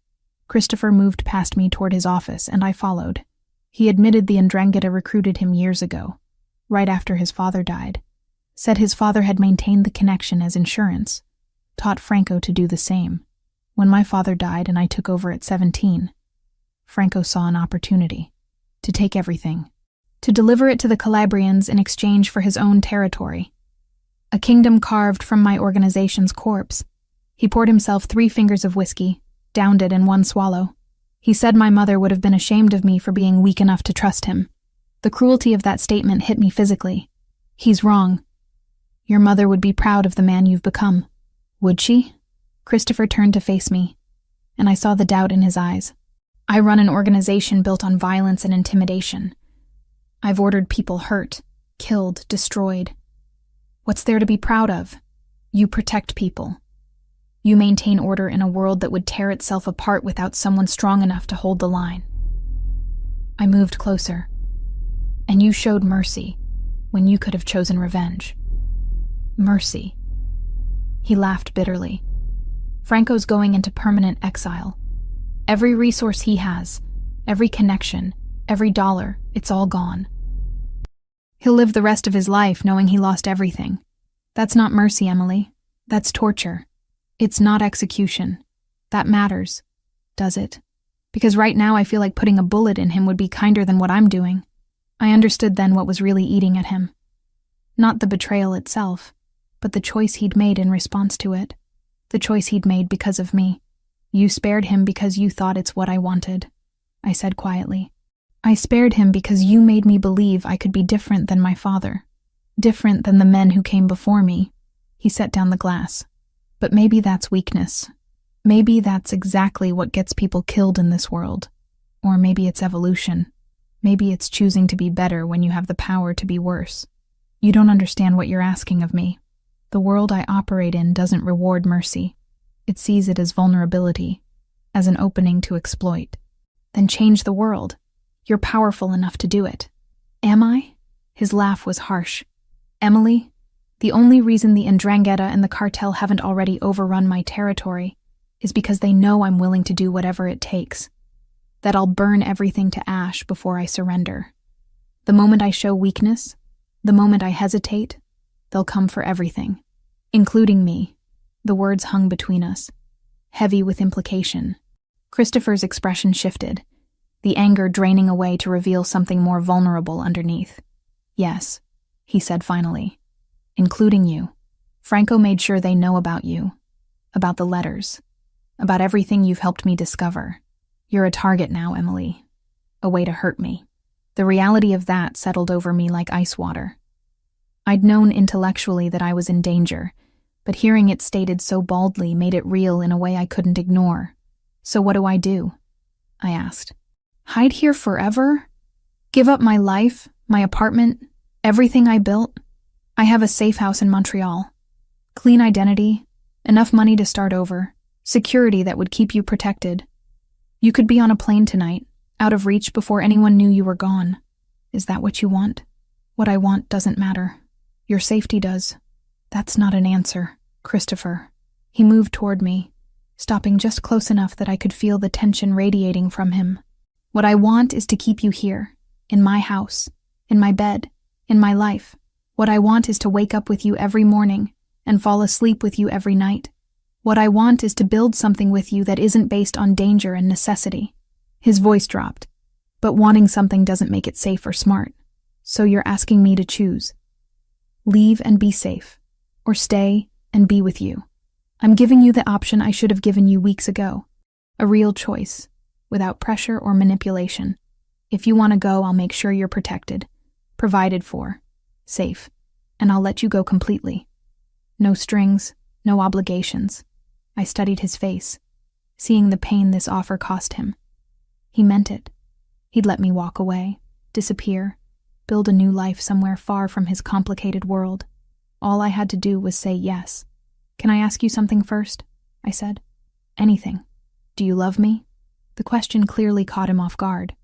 Christopher moved past me toward his office, and I followed. He admitted the 'Ndrangheta recruited him years ago, right after his father died. Said his father had maintained the connection as insurance, taught Franco to do the same. When my father died and I took over at 17, Franco saw an opportunity to take everything, to deliver it to the Calabrians in exchange for his own territory. A kingdom carved from my organization's corpse. He poured himself 3 fingers of whiskey, downed it in one swallow. He said my mother would have been ashamed of me for being weak enough to trust him. The cruelty of that statement hit me physically. "He's wrong. Your mother would be proud of the man you've become." "Would she?" Christopher turned to face me, and I saw the doubt in his eyes. "I run an organization built on violence and intimidation. I've ordered people hurt, killed, destroyed. What's there to be proud of? You protect people. You maintain order in a world that would tear itself apart without someone strong enough to hold the line." I moved closer. "And you showed mercy when you could have chosen revenge." "Mercy." He laughed bitterly. "Franco's going into permanent exile. Every resource he has, every connection, every dollar, it's all gone. He'll live the rest of his life knowing he lost everything. That's not mercy, Emily. That's torture. It's not execution. That matters, does it? Because right now I feel like putting a bullet in him would be kinder than what I'm doing." I understood then what was really eating at him. Not the betrayal itself, but the choice he'd made in response to it. The choice he'd made because of me. "You spared him because you thought it's what I wanted," I said quietly. I spared him because you made me believe I could be different than my father, different than the men who came before me. He set down the glass. But maybe that's weakness. Maybe that's exactly what gets people killed in this world. Or maybe it's evolution. Maybe it's choosing to be better when you have the power to be worse. You don't understand what you're asking of me. The world I operate in doesn't reward mercy. It sees it as vulnerability, as an opening to exploit. Then change the world. You're powerful enough to do it. Am I? His laugh was harsh. Emily, the only reason the Ndrangheta and the cartel haven't already overrun my territory is because they know I'm willing to do whatever it takes. That I'll burn everything to ash before I surrender. The moment I show weakness, the moment I hesitate, they'll come for everything, including me. The words hung between us, heavy with implication. Christopher's expression shifted, the anger draining away to reveal something more vulnerable underneath. Yes, he said finally, including you. Franco made sure they know about you, about the letters, about everything you've helped me discover. You're a target now, Emily. A way to hurt me. The reality of that settled over me like ice water. I'd known intellectually that I was in danger, but hearing it stated so baldly made it real in a way I couldn't ignore. So what do? I asked. Hide here forever? Give up my life, my apartment, everything I built? I have a safe house in Montreal. Clean identity, enough money to start over, security that would keep you protected. You could be on a plane tonight, out of reach before anyone knew you were gone. Is that what you want? What I want doesn't matter. Your safety does. That's not an answer, Christopher. He moved toward me, stopping just close enough that I could feel the tension radiating from him. What I want is to keep you here, in my house, in my bed, in my life. What I want is to wake up with you every morning and fall asleep with you every night. What I want is to build something with you that isn't based on danger and necessity. His voice dropped. But wanting something doesn't make it safe or smart. So you're asking me to choose. Leave and be safe, or stay and be with you. I'm giving you the option I should have given you weeks ago. A real choice, without pressure or manipulation. If you want to go, I'll make sure you're protected, provided for, safe, and I'll let you go completely. No strings, no obligations. I studied his face, seeing the pain this offer cost him. He meant it. He'd let me walk away, disappear, build a new life somewhere far from his complicated world. All I had to do was say yes. Can I ask you something first? I said. Anything. Do you love me? The question clearly caught him off guard.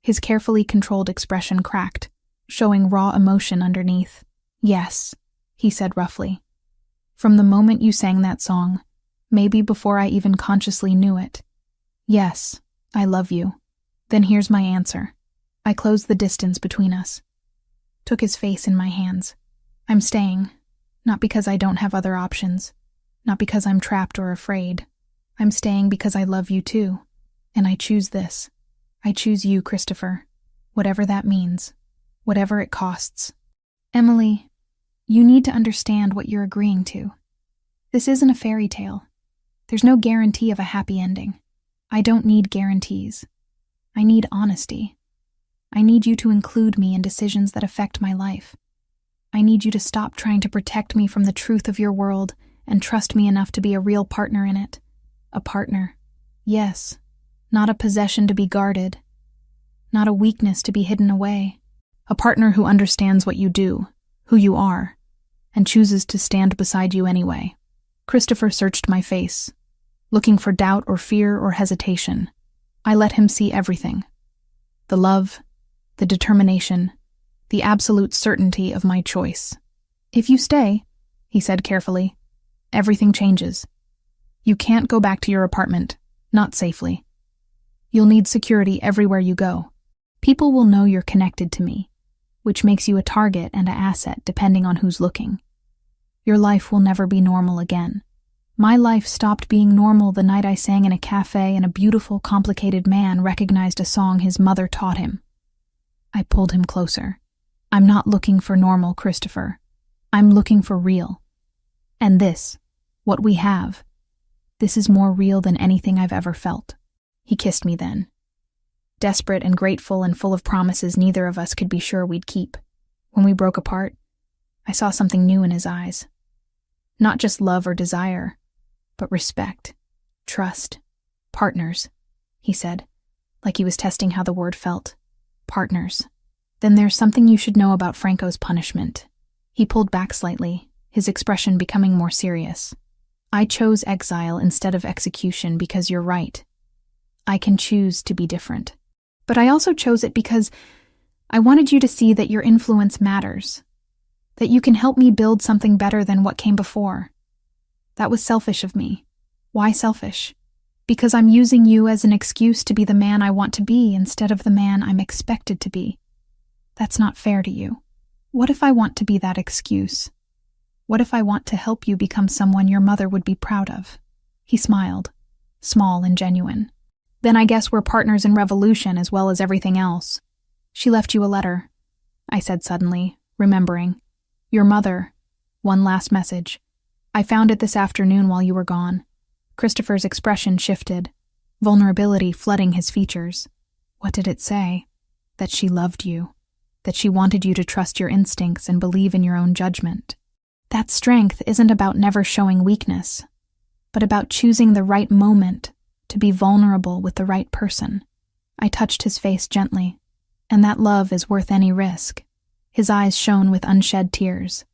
His carefully controlled expression cracked, showing raw emotion underneath. Yes, he said roughly. From the moment you sang that song, maybe before I even consciously knew it. Yes, I love you. Then here's my answer. I closed the distance between us. Took his face in my hands. I'm staying, not because I don't have other options, not because I'm trapped or afraid. I'm staying because I love you too. And I choose this. I choose you, Christopher. Whatever that means. Whatever it costs. Emily, you need to understand what you're agreeing to. This isn't a fairy tale. There's no guarantee of a happy ending. I don't need guarantees. I need honesty. I need you to include me in decisions that affect my life. I need you to stop trying to protect me from the truth of your world and trust me enough to be a real partner in it. A partner. Yes. Not a possession to be guarded. Not a weakness to be hidden away. A partner who understands what you do, who you are, and chooses to stand beside you anyway. Christopher searched my face, looking for doubt or fear or hesitation. I let him see everything. The love, the determination, the absolute certainty of my choice. If you stay, he said carefully, everything changes. You can't go back to your apartment, not safely. You'll need security everywhere you go. People will know you're connected to me, which makes you a target and an asset depending on who's looking. Your life will never be normal again. My life stopped being normal the night I sang in a cafe and a beautiful, complicated man recognized a song his mother taught him. I pulled him closer. I'm not looking for normal, Christopher. I'm looking for real. And this, what we have, this is more real than anything I've ever felt. He kissed me then. desperate and grateful and full of promises neither of us could be sure we'd keep. When we broke apart, I saw something new in his eyes. Not just love or desire, but respect, trust, partners, he said, like he was testing how the word felt. Partners. Then there's something you should know about Franco's punishment. He pulled back slightly, his expression becoming more serious. I chose exile instead of execution because you're right. I can choose to be different. But I also chose it because I wanted you to see that your influence matters, that you can help me build something better than what came before. That was selfish of me. Why selfish? Because I'm using you as an excuse to be the man I want to be instead of the man I'm expected to be. That's not fair to you. What if I want to be that excuse? What if I want to help you become someone your mother would be proud of? He smiled, small and genuine. Then I guess we're partners in revolution as well as everything else. She left you a letter, I said suddenly, remembering. Your mother. One last message. I found it this afternoon while you were gone. Christopher's expression shifted, vulnerability flooding his features. What did it say? That she loved you. That she wanted you to trust your instincts and believe in your own judgment. That strength isn't about never showing weakness, but about choosing the right moment to be vulnerable with the right person. I touched his face gently, and that love is worth any risk. His eyes shone with unshed tears.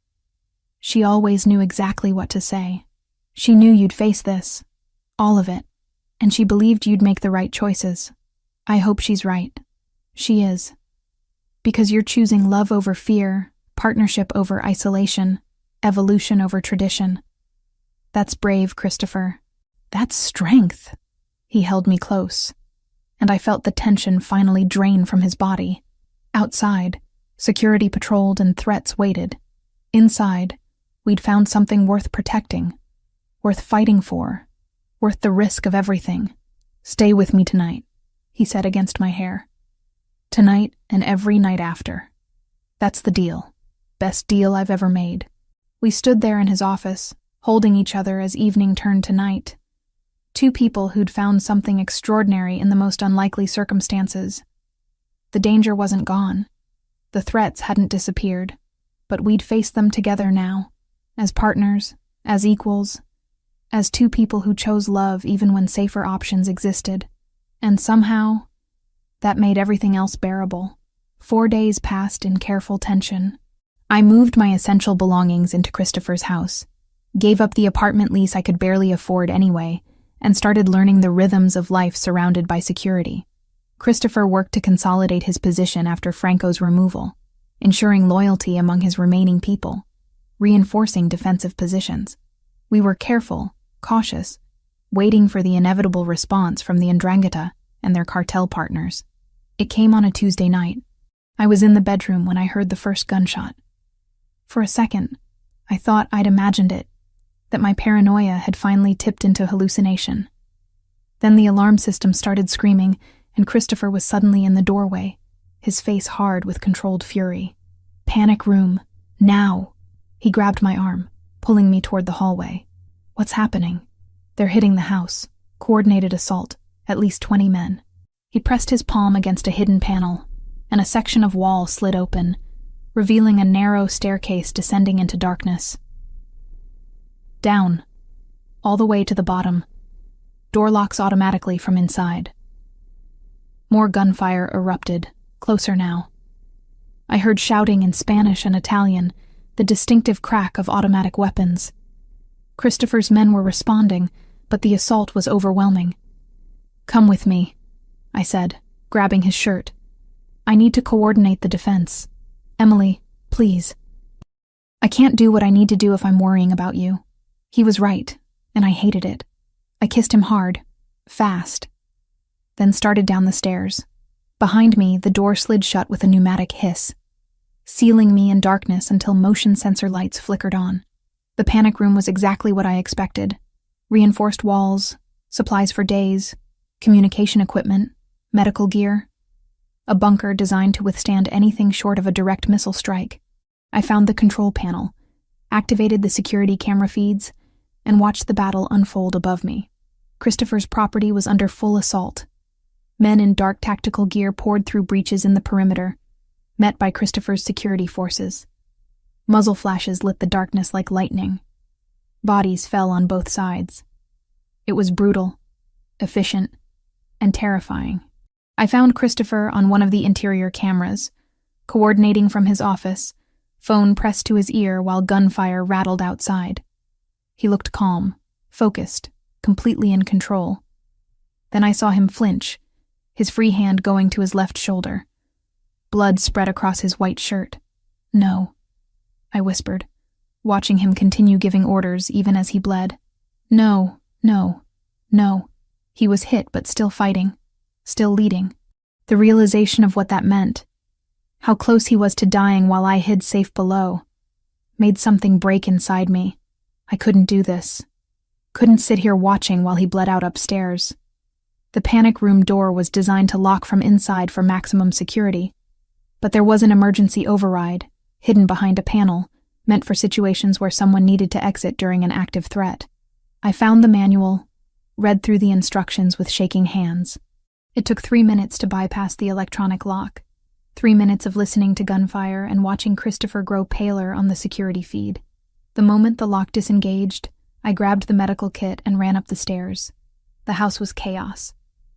She always knew exactly what to say. She knew you'd face this, all of it, and she believed you'd make the right choices. I hope she's right. She is. Because you're choosing love over fear, partnership over isolation, evolution over tradition. That's brave, Christopher. That's strength. He held me close, and I felt the tension finally drain from his body. Outside, security patrolled and threats waited. Inside, we'd found something worth protecting, worth fighting for, worth the risk of everything. Stay with me tonight, he said against my hair. Tonight and every night after. That's the deal. Best deal I've ever made. We stood there in his office, holding each other as evening turned to night. Two people who'd found something extraordinary in the most unlikely circumstances. The danger wasn't gone. The threats hadn't disappeared, but we'd face them together now, as partners, as equals, as two people who chose love even when safer options existed. And somehow, that made everything else bearable. 4 days passed in careful tension. I moved my essential belongings into Christopher's house, gave up the apartment lease I could barely afford anyway, and started learning the rhythms of life surrounded by security. Christopher worked to consolidate his position after Franco's removal, ensuring loyalty among his remaining people, reinforcing defensive positions. We were careful, cautious, waiting for the inevitable response from the Ndrangheta and their cartel partners. It came on a Tuesday night. I was in the bedroom when I heard the first gunshot. For a second, I thought I'd imagined it, that my paranoia had finally tipped into hallucination. Then the alarm system started screaming, and Christopher was suddenly in the doorway, his face hard with controlled fury. Panic room. Now! He grabbed my arm, pulling me toward the hallway. What's happening? They're hitting the house. Coordinated assault. At least 20 men. He pressed his palm against a hidden panel, and a section of wall slid open, revealing a narrow staircase descending into darkness. Down. All the way to the bottom. Door locks automatically from inside. More gunfire erupted, closer now. I heard shouting in Spanish and Italian, the distinctive crack of automatic weapons. Christopher's men were responding, but the assault was overwhelming. Come with me, I said, grabbing his shirt. I need to coordinate the defense. Emily, please. I can't do what I need to do if I'm worrying about you. He was right, and I hated it. I kissed him hard, fast, then started down the stairs. Behind me, the door slid shut with a pneumatic hiss, sealing me in darkness until motion sensor lights flickered on. The panic room was exactly what I expected. Reinforced walls, supplies for days, communication equipment, medical gear. A bunker designed to withstand anything short of a direct missile strike. I found the control panel, activated the security camera feeds, and watched the battle unfold above me. Christopher's property was under full assault. Men in dark tactical gear poured through breaches in the perimeter, met by Christopher's security forces. Muzzle flashes lit the darkness like lightning. Bodies fell on both sides. It was brutal, efficient, and terrifying. I found Christopher on one of the interior cameras, coordinating from his office, phone pressed to his ear while gunfire rattled outside. He looked calm, focused, completely in control. Then I saw him flinch, his free hand going to his left shoulder. Blood spread across his white shirt. "No," I whispered, watching him continue giving orders even as he bled. "No, no, no." He was hit but still fighting, still leading. The realization of what that meant, how close he was to dying while I hid safe below, made something break inside me. I couldn't do this. Couldn't sit here watching while he bled out upstairs. The panic room door was designed to lock from inside for maximum security, but there was an emergency override, hidden behind a panel, meant for situations where someone needed to exit during an active threat. I found the manual, read through the instructions with shaking hands. It took 3 minutes to bypass the electronic lock, 3 minutes of listening to gunfire and watching Christopher grow paler on the security feed. The moment the lock disengaged, I grabbed the medical kit and ran up the stairs. The house was chaos.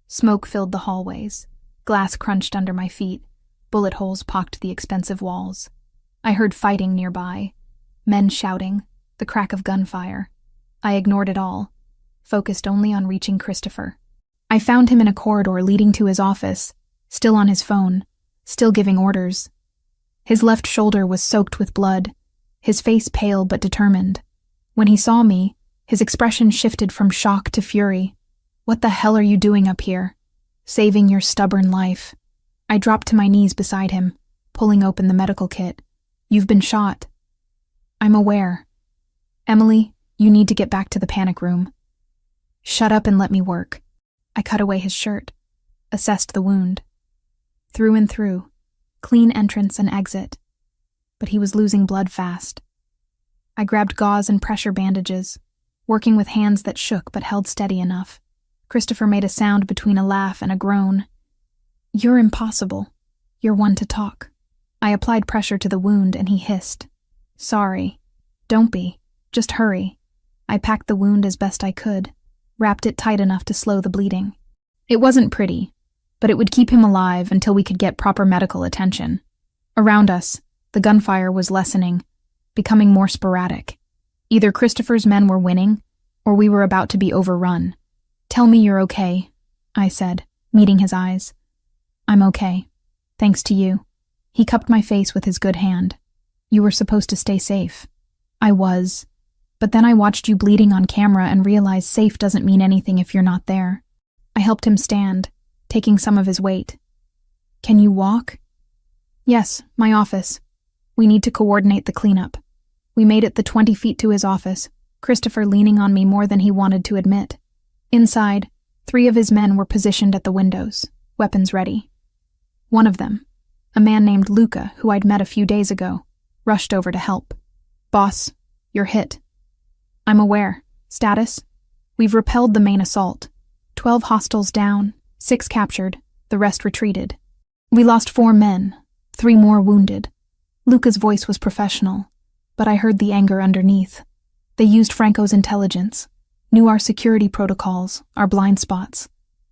Smoke filled the hallways. Glass crunched under my feet. Bullet holes pocked the expensive walls. I heard fighting nearby, men shouting, the crack of gunfire. I ignored it all, focused only on reaching Christopher. I found him in a corridor leading to his office, still on his phone, still giving orders. His left shoulder was soaked with blood, his face pale but determined. When he saw me, his expression shifted from shock to fury. "What the hell are you doing up here? Saving your stubborn life." I dropped to my knees beside him, pulling open the medical kit. "You've been shot." "I'm aware." "Emily, you need to get back to the panic room." "Shut up and let me work." I cut away his shirt, assessed the wound. Through and through, clean entrance and exit. But he was losing blood fast. I grabbed gauze and pressure bandages, working with hands that shook but held steady enough. Christopher made a sound between a laugh and a groan. "You're impossible. You're one to talk." I applied pressure to the wound and he hissed. "Sorry." "Don't be. Just hurry." I packed the wound as best I could, wrapped it tight enough to slow the bleeding. It wasn't pretty, but it would keep him alive until we could get proper medical attention. Around us, the gunfire was lessening, becoming more sporadic. Either Christopher's men were winning, or we were about to be overrun. "Tell me you're okay," I said, meeting his eyes. "I'm okay. Thanks to you." He cupped my face with his good hand. "You were supposed to stay safe." "I was. But then I watched you bleeding on camera and realized safe doesn't mean anything if you're not there." I helped him stand, taking some of his weight. "Can you walk?" "Yes, my office. We need to coordinate the cleanup." We made it the 20 feet to his office, Christopher leaning on me more than he wanted to admit. Inside, 3 of his men were positioned at the windows, weapons ready. One of them, a man named Luca, who I'd met a few days ago, rushed over to help. "Boss, you're hit." "I'm aware. Status?" "We've repelled the main assault. 12 hostiles down, 6 captured, the rest retreated. We lost 4 men, 3 more wounded." Luca's voice was professional, but I heard the anger underneath. They used Franco's intelligence, knew our security protocols, our blind spots.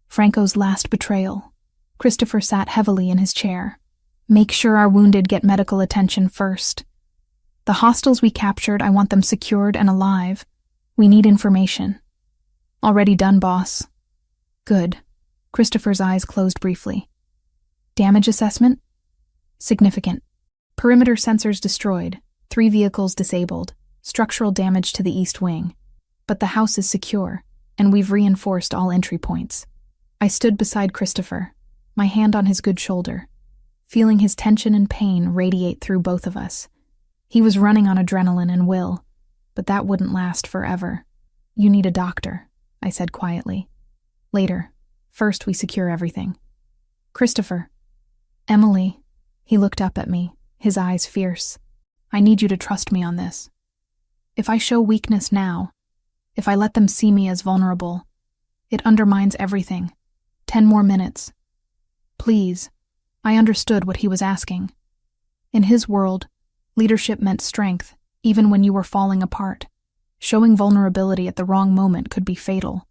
Franco's last betrayal. Christopher sat heavily in his chair. "Make sure our wounded get medical attention first. The hostiles we captured, I want them secured and alive. We need information." "Already done, boss." "Good." Christopher's eyes closed briefly. "Damage assessment?" "Significant. Perimeter sensors destroyed, 3 vehicles disabled, structural damage to the east wing. But the house is secure, and we've reinforced all entry points." I stood beside Christopher, my hand on his good shoulder, feeling his tension and pain radiate through both of us. He was running on adrenaline and will, but that wouldn't last forever. "You need a doctor," I said quietly. "Later. First we secure everything." "Christopher." "Emily." He looked up at me, his eyes fierce. "I need you to trust me on this. If I show weakness now, if I let them see me as vulnerable, it undermines everything. 10 more minutes, Please. I understood what he was asking. In his world, leadership meant strength, even when you were falling apart. Showing vulnerability at the wrong moment could be fatal.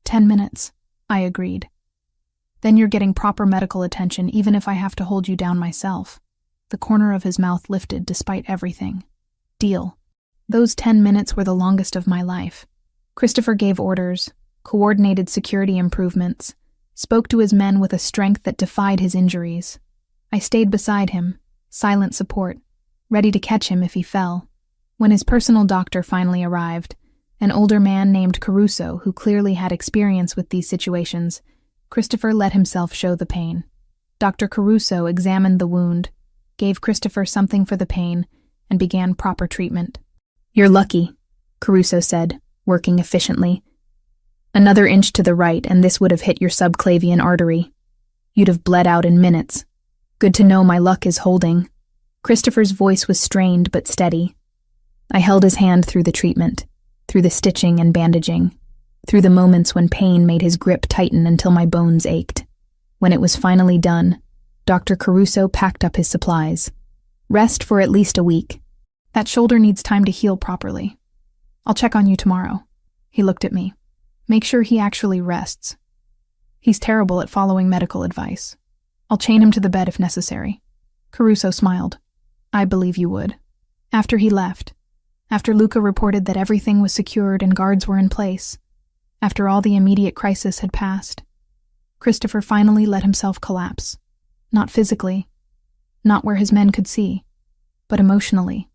10 minutes, I agreed. Then you're getting proper medical attention even if I have to hold you down myself. The corner of his mouth lifted despite everything. Deal. Those 10 minutes were the longest of my life. Christopher gave orders, coordinated security improvements, spoke to his men with a strength that defied his injuries. I stayed beside him, silent support, ready to catch him if he fell. When his personal doctor finally arrived, an older man named Caruso who clearly had experience with these situations, Christopher let himself show the pain. Dr. Caruso examined the wound, gave Christopher something for the pain, and began proper treatment. You're lucky, Caruso said, working efficiently. Another inch to the right and this would have hit your subclavian artery. You'd have bled out in minutes. Good to know my luck is holding. Christopher's voice was strained but steady. I held his hand through the treatment, through the stitching and bandaging, through the moments when pain made his grip tighten until my bones ached. When it was finally done, Dr. Caruso packed up his supplies. Rest for at least a week. That shoulder needs time to heal properly. I'll check on you tomorrow. He looked at me. Make sure he actually rests. He's terrible at following medical advice. I'll chain him to the bed if necessary. Caruso smiled. I believe you would. After he left, after Luca reported that everything was secured and guards were in place, after all the immediate crisis had passed, Christopher finally let himself collapse. Not physically, not where his men could see, but emotionally.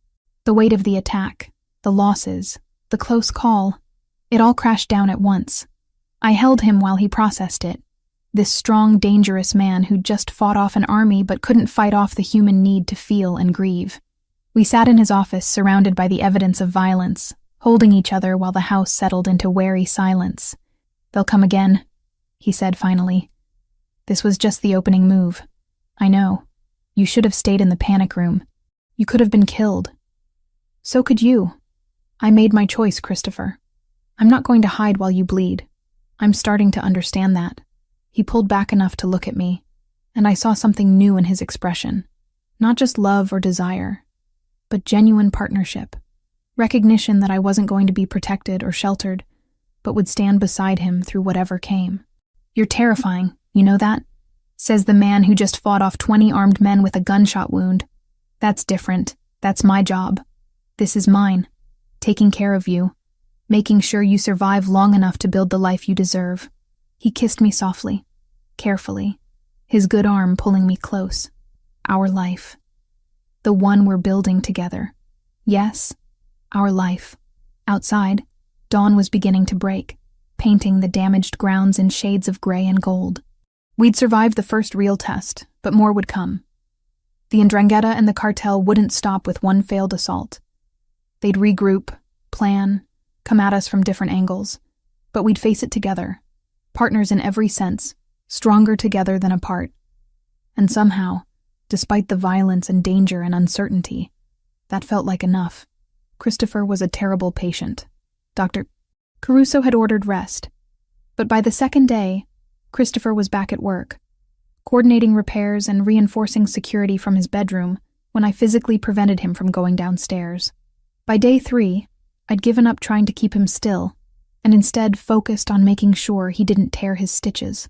The weight of the attack, the losses, the close call, it all crashed down at once. I held him while he processed it. This strong, dangerous man who'd just fought off an army but couldn't fight off the human need to feel and grieve. We sat in his office surrounded by the evidence of violence, holding each other while the house settled into wary silence. They'll come again, he said finally. This was just the opening move. I know. You should have stayed in the panic room. You could have been killed. So could you. I made my choice, Christopher. I'm not going to hide while you bleed. I'm starting to understand that. He pulled back enough to look at me, and I saw something new in his expression. Not just love or desire, but genuine partnership. Recognition that I wasn't going to be protected or sheltered, but would stand beside him through whatever came. You're terrifying, you know that? Says the man who just fought off 20 armed men with a gunshot wound. That's different. That's my job. This is mine. Taking care of you. Making sure you survive long enough to build the life you deserve. He kissed me softly, carefully, his good arm pulling me close. Our life. The one we're building together. Yes, our life. Outside, dawn was beginning to break, painting the damaged grounds in shades of gray and gold. We'd survived the first real test, but more would come. The Ndrangheta and the cartel wouldn't stop with one failed assault. They'd regroup, plan, come at us from different angles, but we'd face it together, partners in every sense, stronger together than apart. And somehow, despite the violence and danger and uncertainty, that felt like enough. Christopher was a terrible patient. Dr. Caruso had ordered rest, but by the second day, Christopher was back at work, coordinating repairs and reinforcing security from his bedroom when I physically prevented him from going downstairs. By day 3, I'd given up trying to keep him still, and instead focused on making sure he didn't tear his stitches.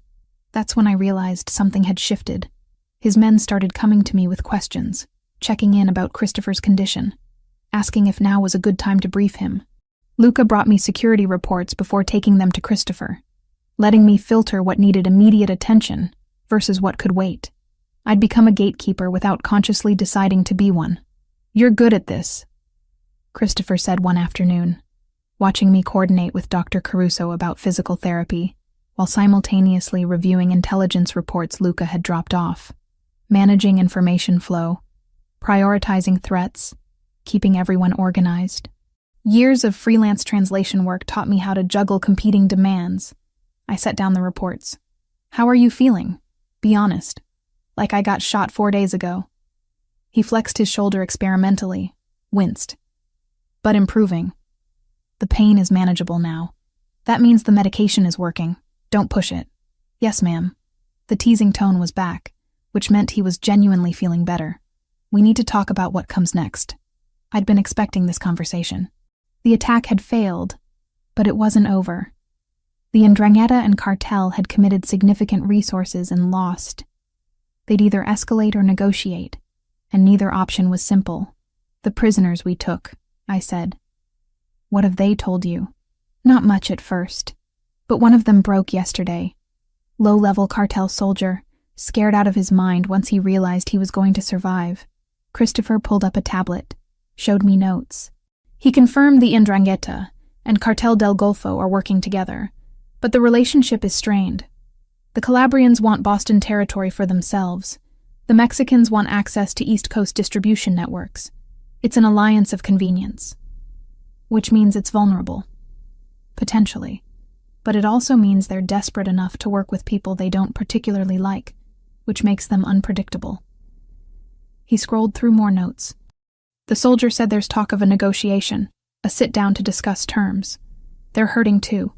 That's when I realized something had shifted. His men started coming to me with questions, checking in about Christopher's condition, asking if now was a good time to brief him. Luca brought me security reports before taking them to Christopher, letting me filter what needed immediate attention versus what could wait. I'd become a gatekeeper without consciously deciding to be one. You're good at this, Christopher said one afternoon, watching me coordinate with Dr. Caruso about physical therapy, while simultaneously reviewing intelligence reports Luca had dropped off, managing information flow, prioritizing threats, keeping everyone organized. Years of freelance translation work taught me how to juggle competing demands. I set down the reports. How are you feeling? Be honest. Like I got shot 4 days ago. He flexed his shoulder experimentally, winced. But improving. The pain is manageable now. That means the medication is working. Don't push it. Yes, ma'am. The teasing tone was back, which meant he was genuinely feeling better. We need to talk about what comes next. I'd been expecting this conversation. The attack had failed, but it wasn't over. The Ndrangheta and cartel had committed significant resources and lost. They'd either escalate or negotiate, and neither option was simple. The prisoners we took, I said. What have they told you? Not much at first, but one of them broke yesterday. Low-level cartel soldier, scared out of his mind once he realized he was going to survive. Christopher pulled up a tablet, showed me notes. He confirmed the Ndrangheta and Cartel del Golfo are working together, but the relationship is strained. The Calabrians want Boston territory for themselves. The Mexicans want access to East Coast distribution networks. It's an alliance of convenience, which means it's vulnerable. Potentially. But it also means they're desperate enough to work with people they don't particularly like, which makes them unpredictable. He scrolled through more notes. The soldier said there's talk of a negotiation, a sit-down to discuss terms. They're hurting too.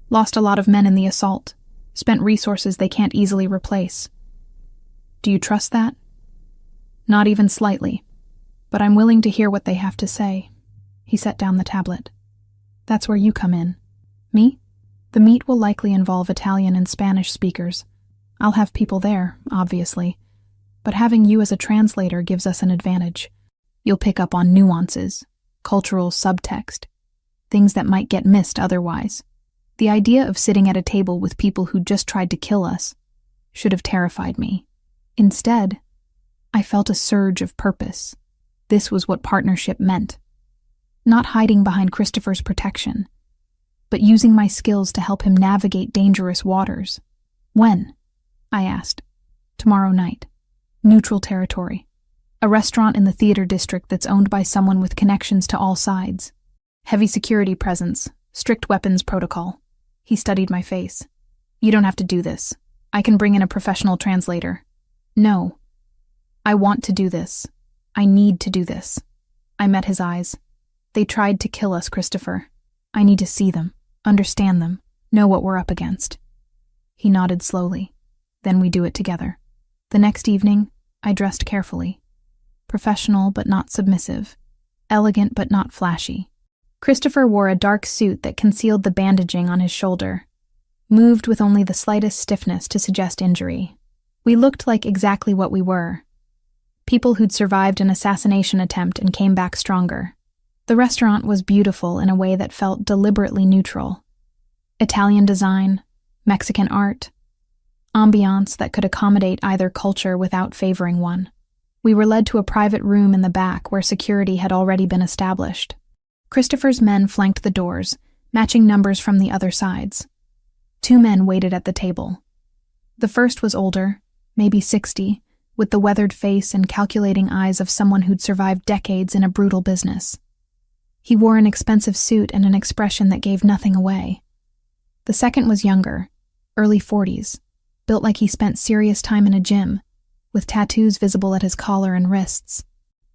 Lost a lot of men in the assault, spent resources they can't easily replace. Do you trust that? Not even slightly, but I'm willing to hear what they have to say. He set down the tablet. That's where you come in. Me? The meet will likely involve Italian and Spanish speakers. I'll have people there, obviously, but having you as a translator gives us an advantage. You'll pick up on nuances, cultural subtext, things that might get missed otherwise. The idea of sitting at a table with people who just tried to kill us should have terrified me. Instead, I felt a surge of purpose. This was what partnership meant. Not hiding behind Christopher's protection, but using my skills to help him navigate dangerous waters. When? I asked. Tomorrow night. Neutral territory. A restaurant in the theater district that's owned by someone with connections to all sides. Heavy security presence, strict weapons protocol. He studied my face. You don't have to do this. I can bring in a professional translator. No. I want to do this. I need to do this. I met his eyes. They tried to kill us, Christopher. I need to see them, understand them, know what we're up against. He nodded slowly. Then we do it together. The next evening, I dressed carefully. Professional but not submissive. Elegant but not flashy. Christopher wore a dark suit that concealed the bandaging on his shoulder. Moved with only the slightest stiffness to suggest injury. We looked like exactly what we were. People who'd survived an assassination attempt and came back stronger. The restaurant was beautiful in a way that felt deliberately neutral. Italian design, Mexican art, ambiance that could accommodate either culture without favoring one. We were led to a private room in the back where security had already been established. Christopher's men flanked the doors, matching numbers from the other sides. 2 men waited at the table. The first was older, maybe 60, with the weathered face and calculating eyes of someone who'd survived decades in a brutal business. He wore an expensive suit and an expression that gave nothing away. The second was younger, early 40s, built like he spent serious time in a gym, with tattoos visible at his collar and wrists.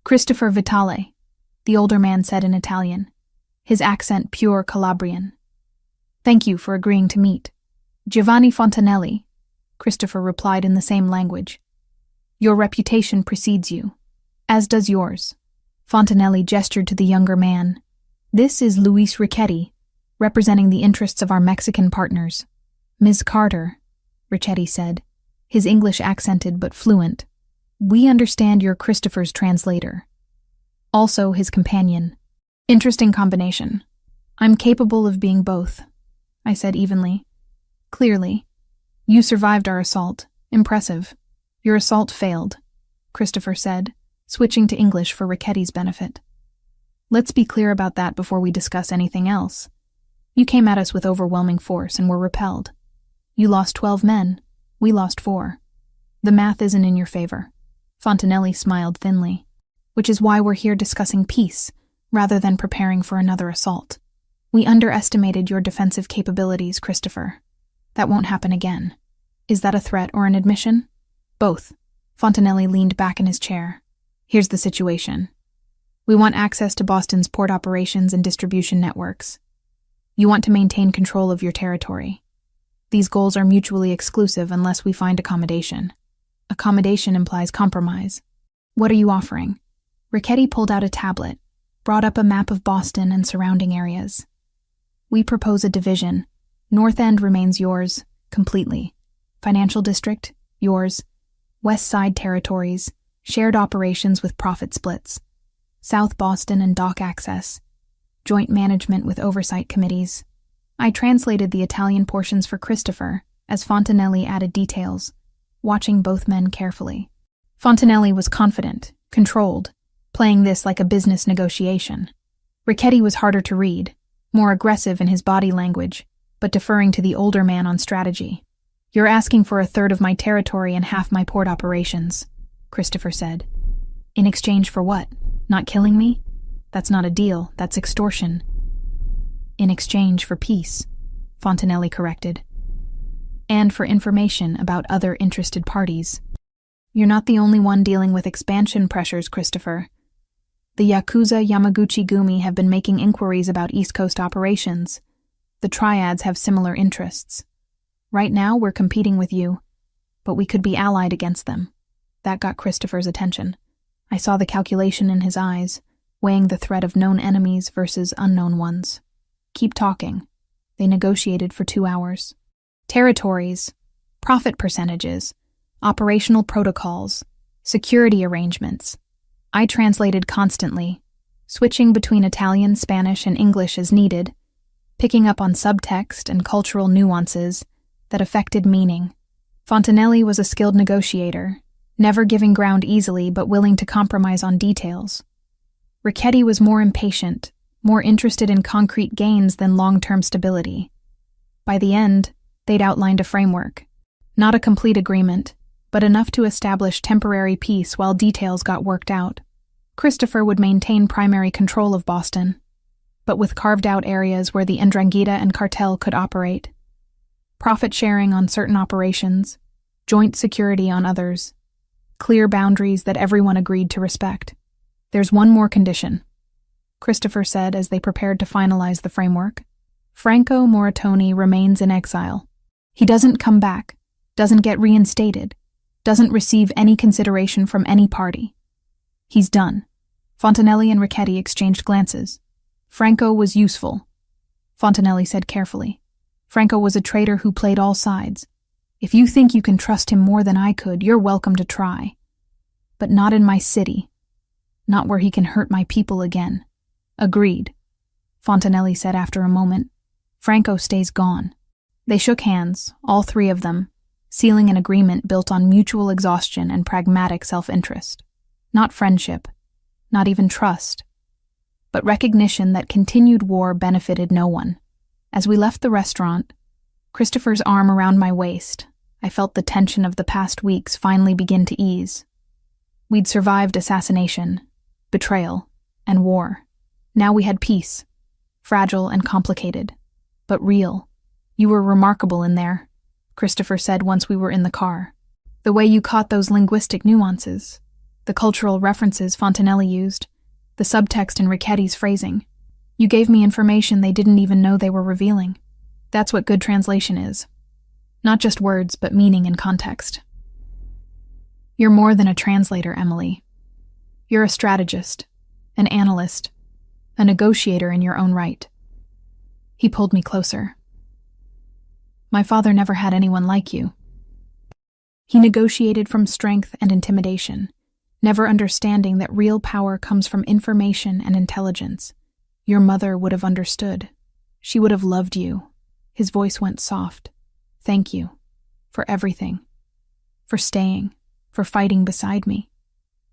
Christopher Vitale, the older man said in Italian, his accent pure Calabrian. Thank you for agreeing to meet. Giovanni Fontanelli, Christopher replied in the same language. Your reputation precedes you, as does yours. Fontanelli gestured to the younger man. This is Luis Richetti, representing the interests of our Mexican partners. Ms. Carter, Richetti said, his English accented but fluent. We understand you're Christopher's translator. Also his companion. Interesting combination. I'm capable of being both, I said evenly. Clearly. You survived our assault. Impressive. Your assault failed, Christopher said, switching to English for Richetti's benefit. Let's be clear about that before we discuss anything else. You came at us with overwhelming force and were repelled. You lost 12 men. We lost 4. The math isn't in your favor. Fontanelli smiled thinly. Which is why we're here discussing peace, rather than preparing for another assault. We underestimated your defensive capabilities, Christopher. That won't happen again. Is that a threat or an admission? Both. Fontanelli leaned back in his chair. Here's the situation. We want access to Boston's port operations and distribution networks. You want to maintain control of your territory. These goals are mutually exclusive unless we find accommodation. Accommodation implies compromise. What are you offering? Richetti pulled out a tablet, brought up a map of Boston and surrounding areas. We propose a division. North End remains yours, completely. Financial district, yours. West Side territories, shared operations with profit splits. South Boston and dock access. Joint management with oversight committees. I translated the Italian portions for Christopher, as Fontanelli added details, watching both men carefully. Fontanelli was confident, controlled, playing this like a business negotiation. Richetti was harder to read, more aggressive in his body language, but deferring to the older man on strategy. You're asking for a third of my territory and half my port operations, Christopher said. In exchange for what? Not killing me? That's not a deal, that's extortion. In exchange for peace, Fontanelli corrected. And for information about other interested parties. You're not the only one dealing with expansion pressures, Christopher. The Yakuza Yamaguchi-gumi have been making inquiries about East Coast operations. The triads have similar interests. Right now, we're competing with you, but we could be allied against them. That got Christopher's attention. I saw the calculation in his eyes, weighing the threat of known enemies versus unknown ones. Keep talking. They negotiated for 2 hours. Territories, profit percentages, operational protocols, security arrangements. I translated constantly, switching between Italian, Spanish, and English as needed, picking up on subtext and cultural nuances that affected meaning. Fontanelli was a skilled negotiator, never giving ground easily but willing to compromise on details. Richetti was more impatient, more interested in concrete gains than long-term stability. By the end, they'd outlined a framework. Not a complete agreement, but enough to establish temporary peace while details got worked out. Christopher would maintain primary control of Boston, but with carved-out areas where the 'Ndrangheta and cartel could operate. Profit sharing on certain operations, joint security on others. Clear boundaries that everyone agreed to respect. There's one more condition, Christopher said as they prepared to finalize the framework. Franco Moratoni remains in exile. He doesn't come back, doesn't get reinstated, doesn't receive any consideration from any party. He's done. Fontanelli and Richetti exchanged glances. Franco was useful, Fontanelli said carefully. Franco was a traitor who played all sides. If you think you can trust him more than I could, you're welcome to try. But not in my city. Not where he can hurt my people again. Agreed, Fontanelli said after a moment. Franco stays gone. They shook hands, all three of them, sealing an agreement built on mutual exhaustion and pragmatic self-interest. Not friendship, not even trust, but recognition that continued war benefited no one. As we left the restaurant, Christopher's arm around my waist, I felt the tension of the past weeks finally begin to ease. We'd survived assassination, betrayal, and war. Now we had peace, fragile and complicated, but real. You were remarkable in there, Christopher said once we were in the car. The way you caught those linguistic nuances, the cultural references Fontanelli used, the subtext in Richetti's phrasing. You gave me information they didn't even know they were revealing. That's what good translation is. Not just words, but meaning and context. You're more than a translator, Emily. You're a strategist, an analyst, a negotiator in your own right. He pulled me closer. My father never had anyone like you. He negotiated from strength and intimidation, never understanding that real power comes from information and intelligence. Your mother would have understood. She would have loved you. His voice went soft. Thank you. For everything. For staying. For fighting beside me.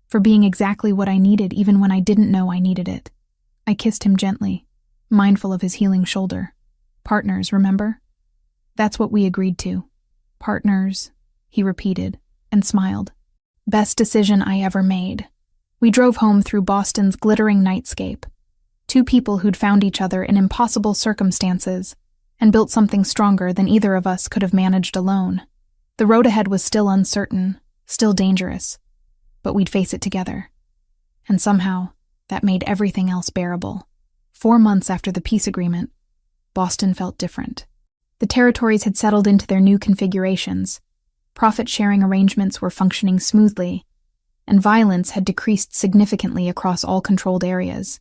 For being exactly what I needed even when I didn't know I needed it. I kissed him gently, mindful of his healing shoulder. Partners, remember? That's what we agreed to. Partners, he repeated, and smiled. Best decision I ever made. We drove home through Boston's glittering nightscape. Two people who'd found each other in impossible circumstances and built something stronger than either of us could have managed alone. The road ahead was still uncertain, still dangerous, but we'd face it together. And somehow, that made everything else bearable. 4 months after the peace agreement, Boston felt different. The territories had settled into their new configurations. Profit-sharing arrangements were functioning smoothly, and violence had decreased significantly across all controlled areas.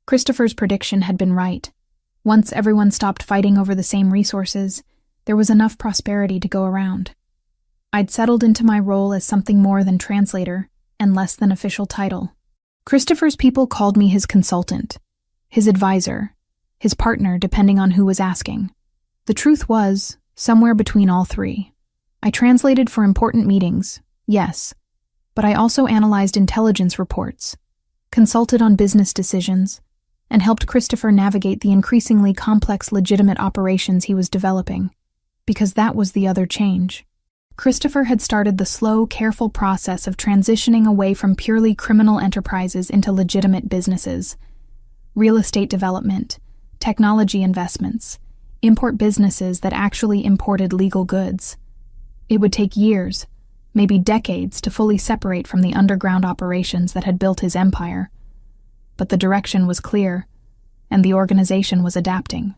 Christopher's prediction had been right. Once everyone stopped fighting over the same resources, there was enough prosperity to go around. I'd settled into my role as something more than translator and less than official title. Christopher's people called me his consultant, his advisor, his partner depending on who was asking. The truth was, somewhere between all three. I translated for important meetings, yes, but I also analyzed intelligence reports, consulted on business decisions, and helped Christopher navigate the increasingly complex legitimate operations he was developing, because that was the other change. Christopher had started the slow, careful process of transitioning away from purely criminal enterprises into legitimate businesses. Real estate development, technology investments, import businesses that actually imported legal goods. It would take years, maybe decades, to fully separate from the underground operations that had built his empire. But the direction was clear, and the organization was adapting.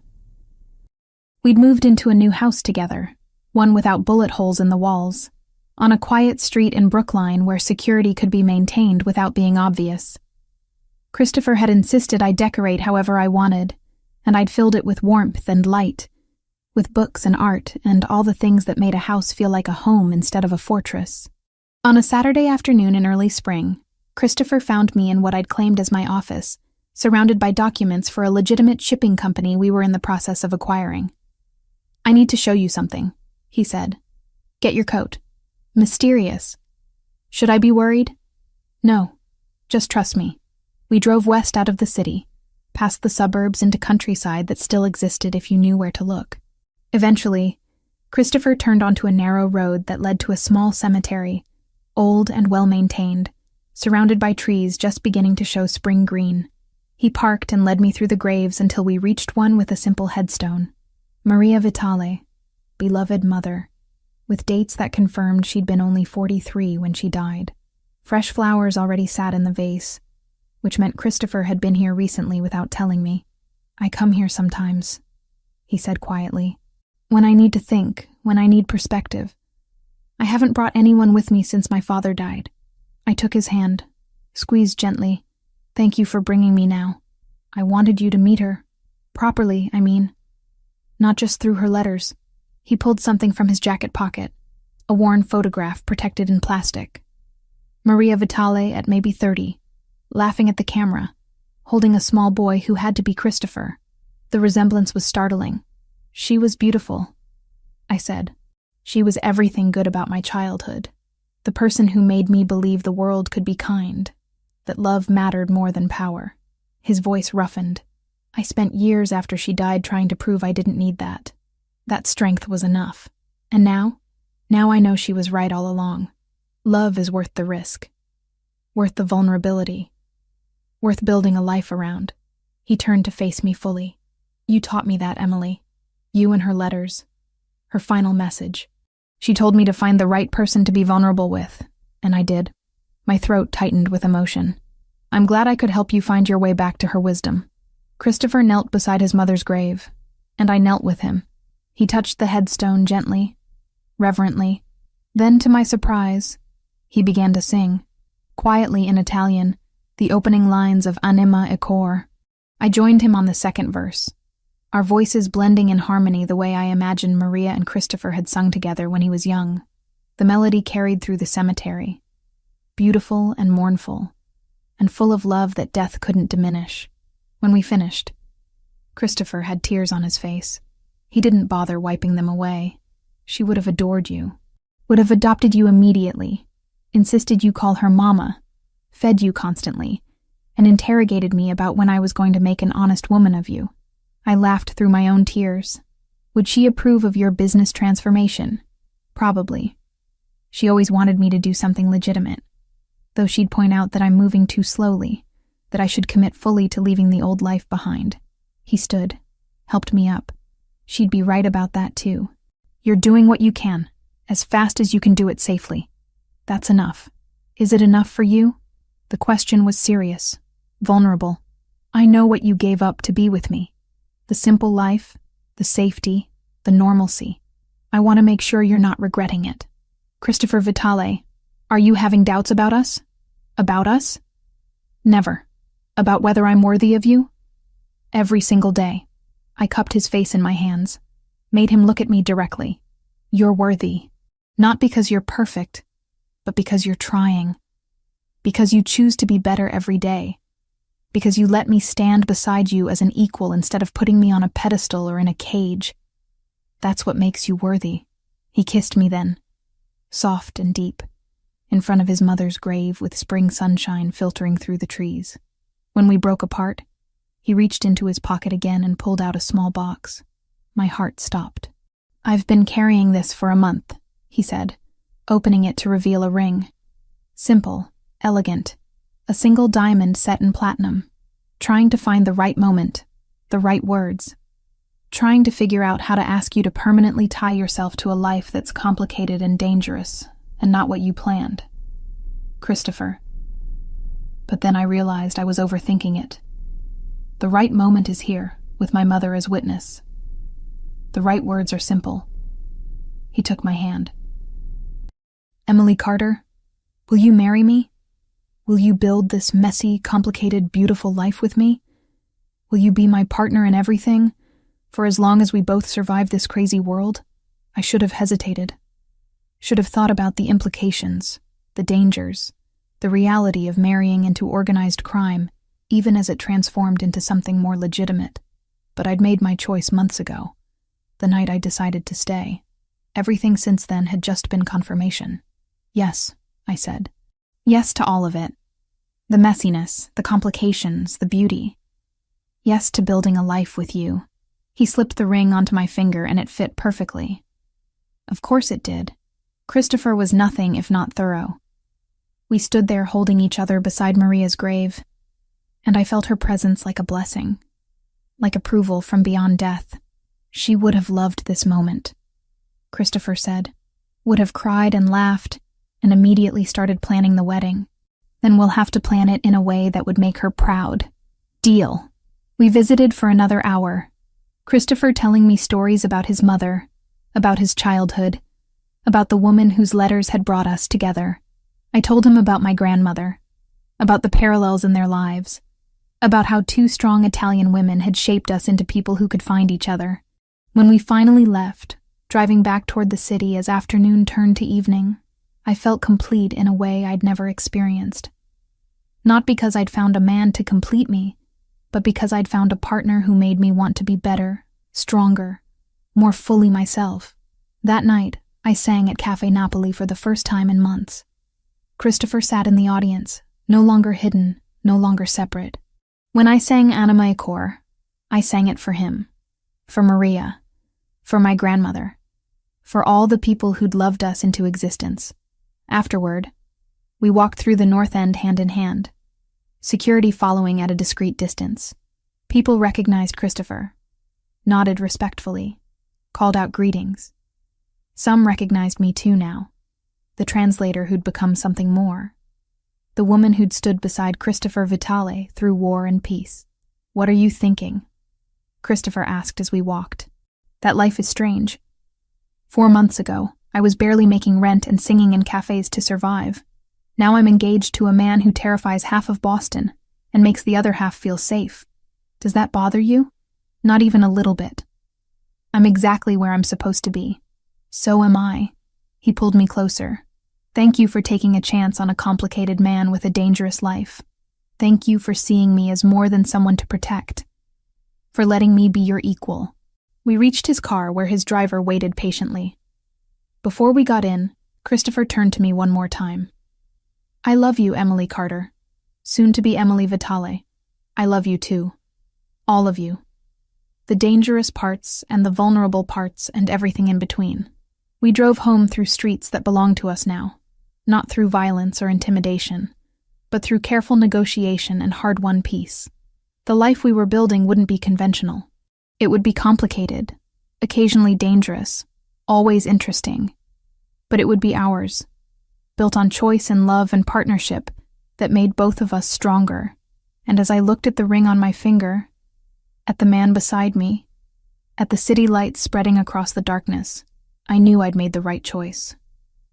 We'd moved into a new house together, one without bullet holes in the walls, on a quiet street in Brookline where security could be maintained without being obvious. Christopher had insisted I decorate however I wanted, and I'd filled it with warmth and light, with books and art and all the things that made a house feel like a home instead of a fortress. On a Saturday afternoon in early spring, Christopher found me in what I'd claimed as my office, surrounded by documents for a legitimate shipping company we were in the process of acquiring. "I need to show you something," he said. "Get your coat." Mysterious. Should I be worried? No. Just trust me. We drove west out of the city, past the suburbs into countryside that still existed if you knew where to look. Eventually, Christopher turned onto a narrow road that led to a small cemetery, old and well-maintained, surrounded by trees just beginning to show spring green. He parked and led me through the graves until we reached one with a simple headstone. Maria Vitale, beloved mother, with dates that confirmed she'd been only 43 when she died. Fresh flowers already sat in the vase, which meant Christopher had been here recently without telling me. "I come here sometimes," he said quietly. "When I need to think, when I need perspective. I haven't brought anyone with me since my father died." I took his hand, squeezed gently. "Thank you for bringing me now. I wanted you to meet her. Properly, I mean. Not just through her letters." He pulled something from his jacket pocket, a worn photograph protected in plastic. Maria Vitale at maybe 30, laughing at the camera, holding a small boy who had to be Christopher. The resemblance was startling. "She was beautiful," I said. "She was everything good about my childhood. The person who made me believe the world could be kind, that love mattered more than power." His voice roughened. "I spent years after she died trying to prove I didn't need that. That strength was enough. And now I know she was right all along. Love is worth the risk, worth the vulnerability, worth building a life around." He turned to face me fully. "You taught me that, Emily. You and her letters. Her final message. She told me to find the right person to be vulnerable with, and I did." My throat tightened with emotion. "I'm glad I could help you find your way back to her wisdom." Christopher knelt beside his mother's grave, and I knelt with him. He touched the headstone gently, reverently. Then, to my surprise, he began to sing, quietly in Italian, the opening lines of Anima e Cor. I joined him on the second verse, our voices blending in harmony the way I imagined Maria and Christopher had sung together when he was young. The melody carried through the cemetery, beautiful and mournful, and full of love that death couldn't diminish. When we finished, Christopher had tears on his face. He didn't bother wiping them away. "She would have adored you, would have adopted you immediately, insisted you call her mama, fed you constantly, and interrogated me about when I was going to make an honest woman of you." I laughed through my own tears. "Would she approve of your business transformation? Probably. She always wanted me to do something legitimate, though she'd point out that I'm moving too slowly, that I should commit fully to leaving the old life behind." He stood, helped me up. "She'd be right about that too. You're doing what you can, as fast as you can do it safely. That's enough. Is it enough for you?" The question was serious, vulnerable. "I know what you gave up to be with me. The simple life, the safety, the normalcy. I want to make sure you're not regretting it. Christopher Vitale, are you having doubts about us? About us? Never. About whether I'm worthy of you? Every single day. I cupped his face in my hands, made him look at me directly. You're worthy. Not because you're perfect, but because you're trying. Because you choose to be better every day. Because you let me stand beside you as an equal instead of putting me on a pedestal or in a cage. That's what makes you worthy. He kissed me then, soft and deep, in front of his mother's grave with spring sunshine filtering through the trees. When we broke apart, he reached into his pocket again and pulled out a small box. My heart stopped. I've been carrying this for a month, he said, opening it to reveal a ring. Simple, elegant, a single diamond set in platinum, trying to find the right moment, the right words, trying to figure out how to ask you to permanently tie yourself to a life that's complicated and dangerous, and not what you planned. Christopher. But then I realized I was overthinking it. The right moment is here, with my mother as witness. The right words are simple. He took my hand. Emily Carter, will you marry me? Will you build this messy, complicated, beautiful life with me? Will you be my partner in everything? For as long as we both survive this crazy world? I should have hesitated. Should have thought about the implications, the dangers, the reality of marrying into organized crime, even as it transformed into something more legitimate. But I'd made my choice months ago, the night I decided to stay. Everything since then had just been confirmation. Yes, I said. Yes to all of it. The messiness, the complications, the beauty. Yes to building a life with you. He slipped the ring onto my finger and it fit perfectly. Of course it did. Christopher was nothing if not thorough. We stood there holding each other beside Maria's grave, and I felt her presence like a blessing, like approval from beyond death. She would have loved this moment, Christopher said, would have cried and laughed, and immediately started planning the wedding. Then we'll have to plan it in a way that would make her proud. Deal. We visited for another hour, Christopher telling me stories about his mother, about his childhood, about the woman whose letters had brought us together. I told him about my grandmother, about the parallels in their lives, about how two strong Italian women had shaped us into people who could find each other. When we finally left, driving back toward the city as afternoon turned to evening, I felt complete in a way I'd never experienced. Not because I'd found a man to complete me, but because I'd found a partner who made me want to be better, stronger, more fully myself. That night, I sang at Café Napoli for the first time in months. Christopher sat in the audience, no longer hidden, no longer separate. When I sang Anima e Cor, I sang it for him, for Maria, for my grandmother, for all the people who'd loved us into existence. Afterward, we walked through the North End hand in hand, security following at a discreet distance. People recognized Christopher, nodded respectfully, called out greetings. Some recognized me too now, the translator who'd become something more, the woman who'd stood beside Christopher Vitale through war and peace. What are you thinking? Christopher asked as we walked. That life is strange. 4 months ago, I was barely making rent and singing in cafes to survive. Now I'm engaged to a man who terrifies half of Boston and makes the other half feel safe. Does that bother you? Not even a little bit. I'm exactly where I'm supposed to be. So am I. He pulled me closer. Thank you for taking a chance on a complicated man with a dangerous life. Thank you for seeing me as more than someone to protect. For letting me be your equal. We reached his car where his driver waited patiently. Before we got in, Christopher turned to me one more time. I love you, Emily Carter. Soon to be Emily Vitale. I love you too. All of you. The dangerous parts and the vulnerable parts and everything in between. We drove home through streets that belong to us now, not through violence or intimidation, but through careful negotiation and hard-won peace. The life we were building wouldn't be conventional. It would be complicated, occasionally dangerous, always interesting. But it would be ours, built on choice and love and partnership that made both of us stronger. And as I looked at the ring on my finger, at the man beside me, At the city lights spreading across the darkness, I knew I'd made the right choice.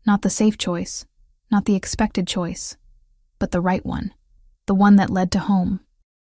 Not the safe choice, not the expected choice, but the right one, the one that led to home.